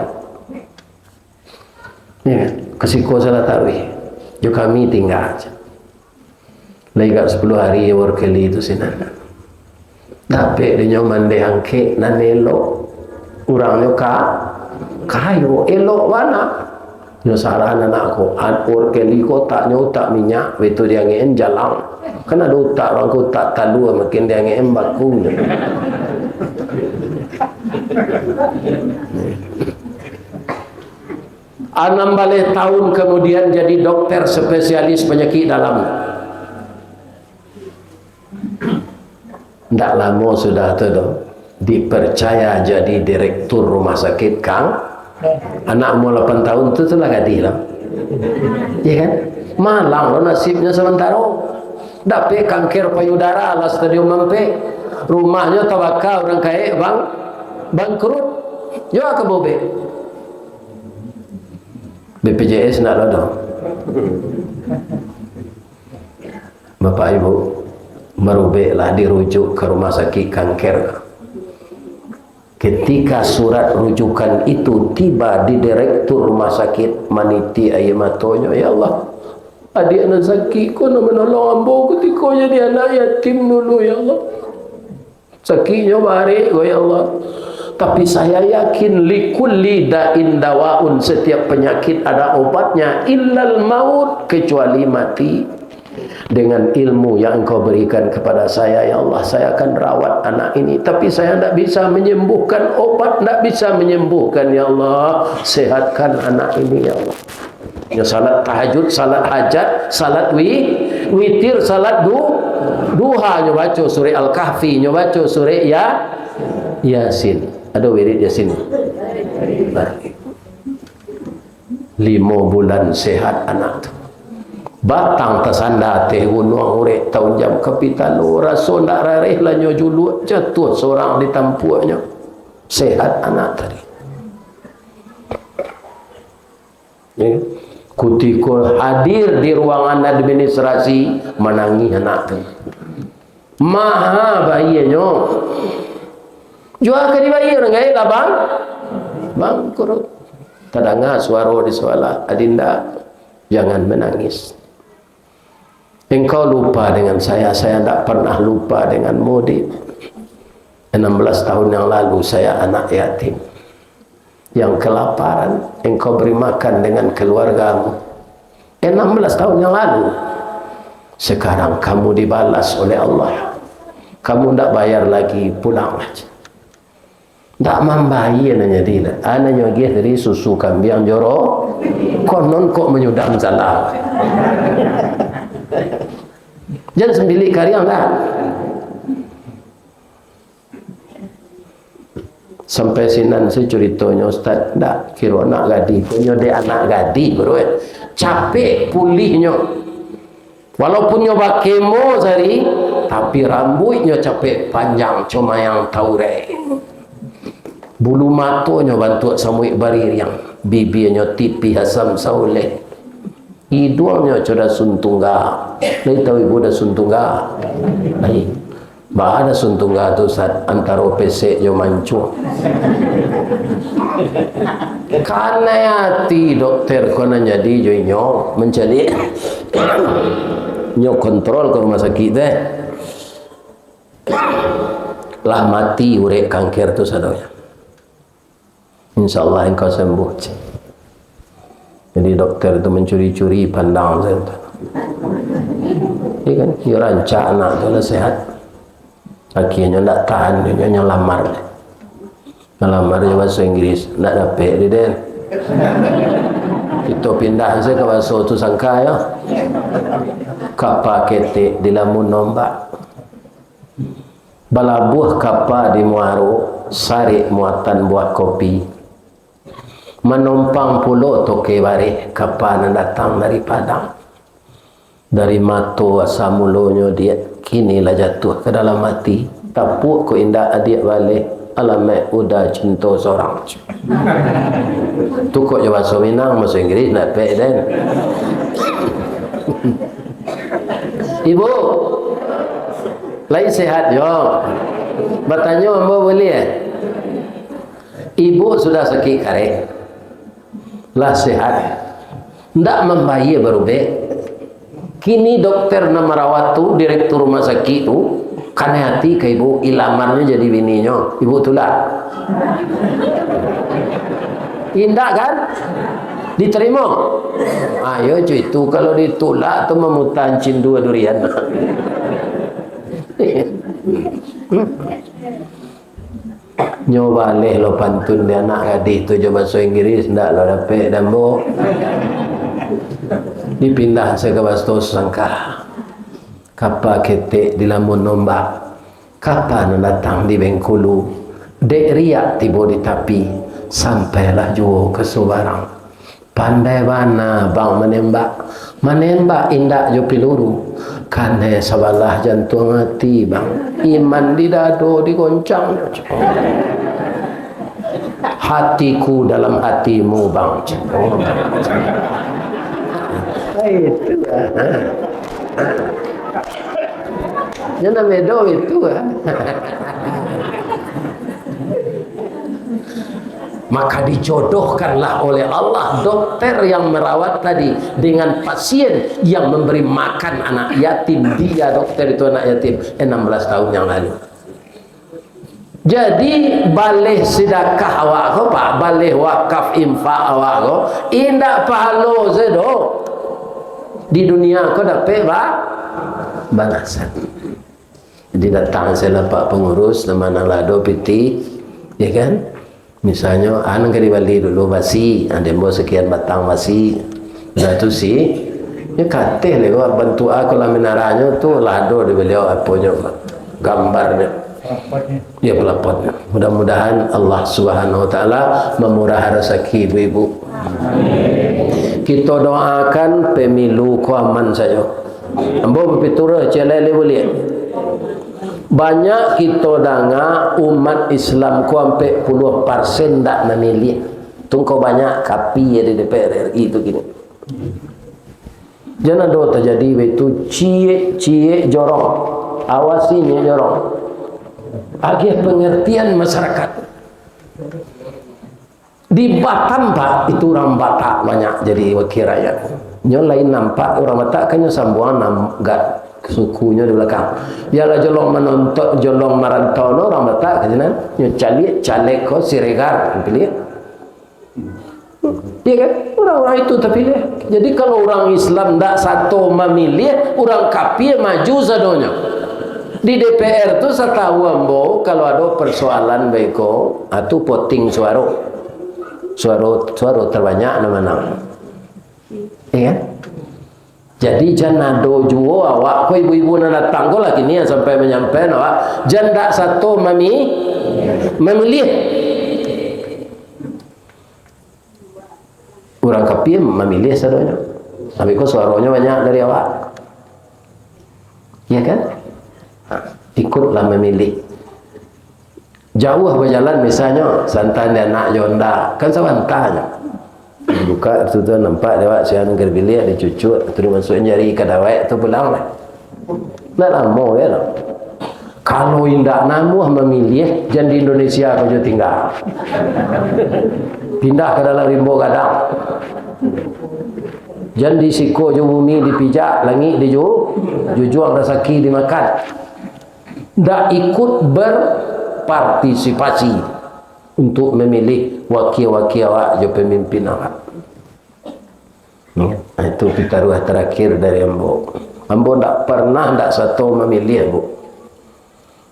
Ya, kesiko salah taruh. Jo kami tinggal aja. Lagi 10 hari warkeli itu sinan. Tapi dia mande angke nan elok. Urangnya kayu elok mana? Nyo salah anakku, warkeli ko tak nyotak minyak, itu dia ngeen jalang. Kan ada utak orang ko tak talua makin dia ngeen baku. Enam balik tahun kemudian jadi dokter spesialis penyakit dalam. Tak lama sudah tu dipercaya jadi direktur rumah sakit Kang. Anak umur 8 tahun tu telah gadis lah. Ya kan? Malang lo nasibnya sementara. Dapat kanker payudara lah stadium mampe. Rumahnya tawakal orang kaya bangkrut. Jauh ke bobe. BPJS nak ada. Bapak Ibu merubeklah dirujuk ke rumah sakit kanker. Ketika surat rujukan itu tiba di direktur rumah sakit maniti ayam matonya, ya Allah, adik anak sakit ko nak menolong ambo ketika jadi anak yatim dulu ya Allah. Sakitnya barik ya Allah. Tapi saya yakin likulli da'in dawaun, setiap penyakit ada obatnya illal maut, kecuali mati. Dengan ilmu yang engkau berikan kepada saya ya Allah, saya akan rawat anak ini, tapi saya tidak bisa menyembuhkan, obat tidak bisa menyembuhkan ya Allah, sehatkan anak ini ya Allah. Ya, salat tahajud, salat hajat, salat witir, salat duha, nyo baca surah Al-Kahfi, nyo baca surah Yasin. Ada wirid Yasin. 5 bulan sehat anak tu. Batang tersandar teh gunung urek tahun jam kapitalu rasa nak rarih lah nyo juluh jatuh seorang di tampuaknya. Sehat anak tadi. Ya. Kutikul hadir di ruangan administrasi menangis anak tu. Maha bayinya. Jual ke di bayi orang gaya lah bang kurut. Terdengar suara di suara adinda, jangan menangis. Engkau lupa dengan saya tidak pernah lupa dengan Mudi. 16 tahun yang lalu saya anak yatim yang kelaparan, engkau beri makan dengan keluargamu. 16 tahun yang lalu. Sekarang kamu dibalas oleh Allah. Kamu tidak bayar lagi, pulang aja. Tak mambai nanya dia. Ananya dia dari susu kambing jorok. Konon kok menyudam salah. Jangan sembilik karya enggak. Sampai sinan saya ceritanya Ustaz, tak kira anak gadi punya dia anak gadi bro. Capek pulihnya. Walaupun nyoba kemo sehari, tapi rambutnya capek panjang cuma yang tahu re. Bulu matanya bantu samui barir yang bibirnya tipi Hasam Sauleh, hidungnya coda suntungga. Lai tahu ibu dah suntungga? Lai. Ba ada suntungga tu saat antara pesek yo mancu. Karena hati dokter kena jadi jo nyo mencari nyo kontrol ke rumah sakit deh. Lah mati urek kanker tu sadonya. InsyaAllah engkau sembuh. Jadi dokter itu mencuri-curi pandang saya. Dia kan, dia rancak anak tu lah sehat. Akhirnya tak tahan, dia nyelamar. Nyelamar je bahasa Inggris, tak dapat dia dan. Kita pindah saya ke bahasa tu sangka ya. Kapal ketek di lamun nombak. Balabuh kapal di Muaro, sari muatan buat kopi. Menumpang pulau toke bare kapal yang datang dari Padang. Dari Mato asamulonyo dia kinilah jatuh ke dalam mati. Tapuk ko indah adik balik alamak udah cinta seorang. Tu kok je bahasa Minang, bahasa Inggeris nak pek dan. Ibu lain sehat yo. Bertanya ambo boleh Ibu sudah sakit karek. Lah sehat. Ndak membayar berubah. Kini dokter nama rawat tu, direktur rumah sakit tu, kan hati ke ibu, ilamarnya jadi bininya. Ibu tulak. Indah kan? Diterima. Ayo cuy, itu kalau ditulak tu memutancin dua durian. Nyoba leh lo pantun dia anak gadis tu je bahasa Inggris, ndak lo dapat dan bo. Dipindah saya ke bahasa sangka. Kapal ketek di lamun nombak. Kapal datang di Bengkulu. Dek riak tiba di tapi. Sampailah jauh ke Subarang. Pandai bana bang menembak. Menembak indak jo peluru. Karena sabalah jantung hati bang. Iman di dado digoncang. Hatiku dalam hatimu bang. Itu jangan bedo itu maka dijodohkanlah oleh Allah dokter yang merawat tadi dengan pasien yang memberi makan anak yatim. Dia dokter itu anak yatim 16 tahun yang lalu. Jadi balih sedekah awak ko pak, balih wakaf infak awak ko indak pahalo sedo. Di dunia kau dapat balasan. Jadi datang saya pak pengurus nama nalado piti, ya kan? Misalnya, anak kali balik dulu basi, ada mau sekian batang basi, dah tu si, ya kata lewat bantu aku lah menaranya tu lado di beliau apa je gambarnya. Ya pelapotnya. Mudah-mudahan Allah Subhanahu Wa Taala memurah rezeki ibu-ibu. Kita doakan pemilu ku aman saja. Ambo berpitura celele boleh. Banyak kita dengar umat Islam ku sampai 10% tak memilih. Tungkau banyak kapi di DPR RI itu gini. Jangan ada terjadi itu cie jorong. Awasinya jorong. Agar pengertian masyarakat. Di Batam pak itu orang Batak banyak jadi wakil rakyat. Nyo lain nampak orang Batak kan nyo sambuan namgat sukunya di belakang. Biarlah jolong menonton jolong marantau no orang Batak kan nyo caleg ko Siregar pilih. Iya kan? Orang-orang itu terpilih. Jadi kalau orang Islam tak satu memilih, orang kafir maju sadonya. Di DPR tu setahu ambo kalau ada persoalan beko atau voting suara terbanyak nama-nama. Ya. Jadi jangan do juo awak ko ibu-ibu nak datang ko lagi ni sampai menyampaikan awak jangan satu memilih. Orang kafir memilih sadonya. Tapi ko suaranya banyak dari awak. Ya kan? Ikutlah memilih. Jauh berjalan misalnya santan dan nak jonda kan sawantanya Buka tu nampak dia awak saya negeri bilik dia cucut tu masuk jari ke dawai tu pulang lah. Nak lama ya lah. Kalau indak namuh memilih jangan di Indonesia kau je tinggal. Pindah ke dalam rimbo gadang. Jangan di siko je bumi dipijak, langit dijuang rezeki dimakan. Ndak ikut berpartisipasi untuk memilih wakil-wakil awak je pemimpin awak. Itu pitaruh terakhir dari ambo. Ambo tak pernah satu memilih bu.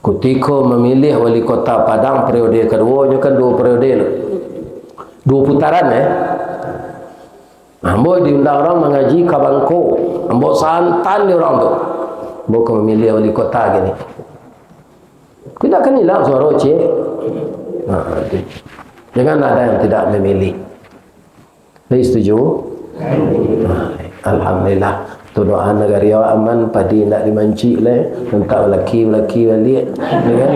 Ketika memilih wali kota Padang periode kedua, kan 2 periode lah. 2 putaran Ambo diundang orang mengaji ke Bangko. Ambo santan ni orang tu. Ambo ke memilih wali kota gini. Kita akan hilang suara cik. Jangan ada yang tidak memilih. Saya setuju? Alhamdulillah. Tu doa negara awak aman, padi nak dimanci lah, hentak lelaki balik, kan?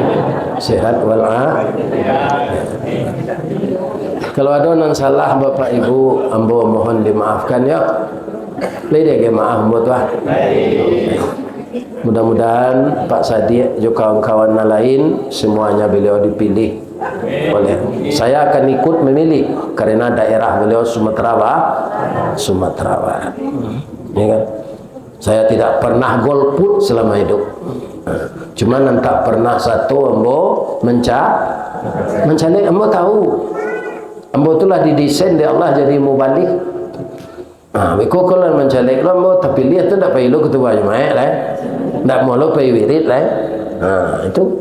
Sehat Kalau ada yang salah Bapak Ibu, ambo mohon dimaafkan ya. Lede ke maaf ambo tuah. Mudah-mudahan Pak Sadiq juga kawan-kawan lain semuanya beliau dipilih oleh saya akan ikut memilih karena daerah beliau Sumatera Barat. Ya kan? Saya tidak pernah golput selama hidup. Cuma tak pernah satu ambo mencari ambo tahu. Ambo itulah didesain di Allah jadi mubalik. Beko kalau mencari ambo tapi lihat tu tak payah lu ketua jemaah lah. Tak mau lu payah wirid lah.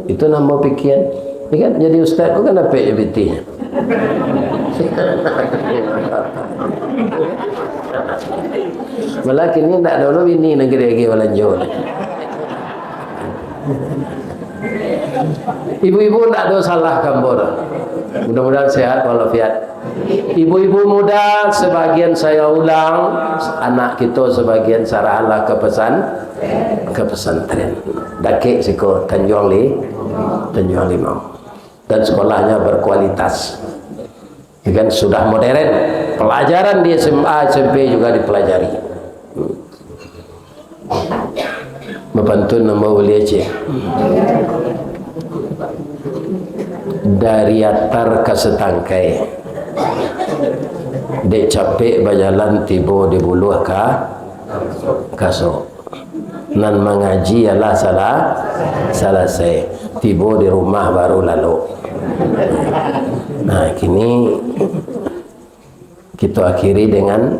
Itu nama pikiran. Ini kan jadi ustaz kau kan apa JBT-nya. Malah kini tak ada orang bini negeri lagi walanjo. Ibu-ibu tak ada salah kambor. Mudah-mudahan sehat walafiat. Ibu-ibu muda sebagian saya ulang, anak kita sebagian sarahalah ke pesantren. Dakik siko Tanjung Limau. Dan sekolahnya berkualitas. Kan sudah modern. Pelajaran di SMA, SMP juga dipelajari. Membantu nama boleh cik. Dari atar ke setangkai. Dek capek berjalan tiba di buluh kasok. Nan mengaji ialah selesai. Tiba di rumah baru lalu. Nah, kini kita akhiri dengan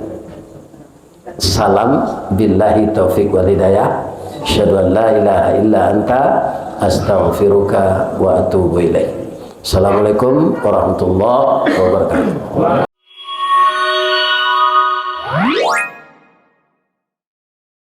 salam billahi taufiq wal hidayah. Asyhadu an la ilaha illa anta astaghfiruka wa atubu ilaik. Assalamualaikum warahmatullahi wabarakatuh.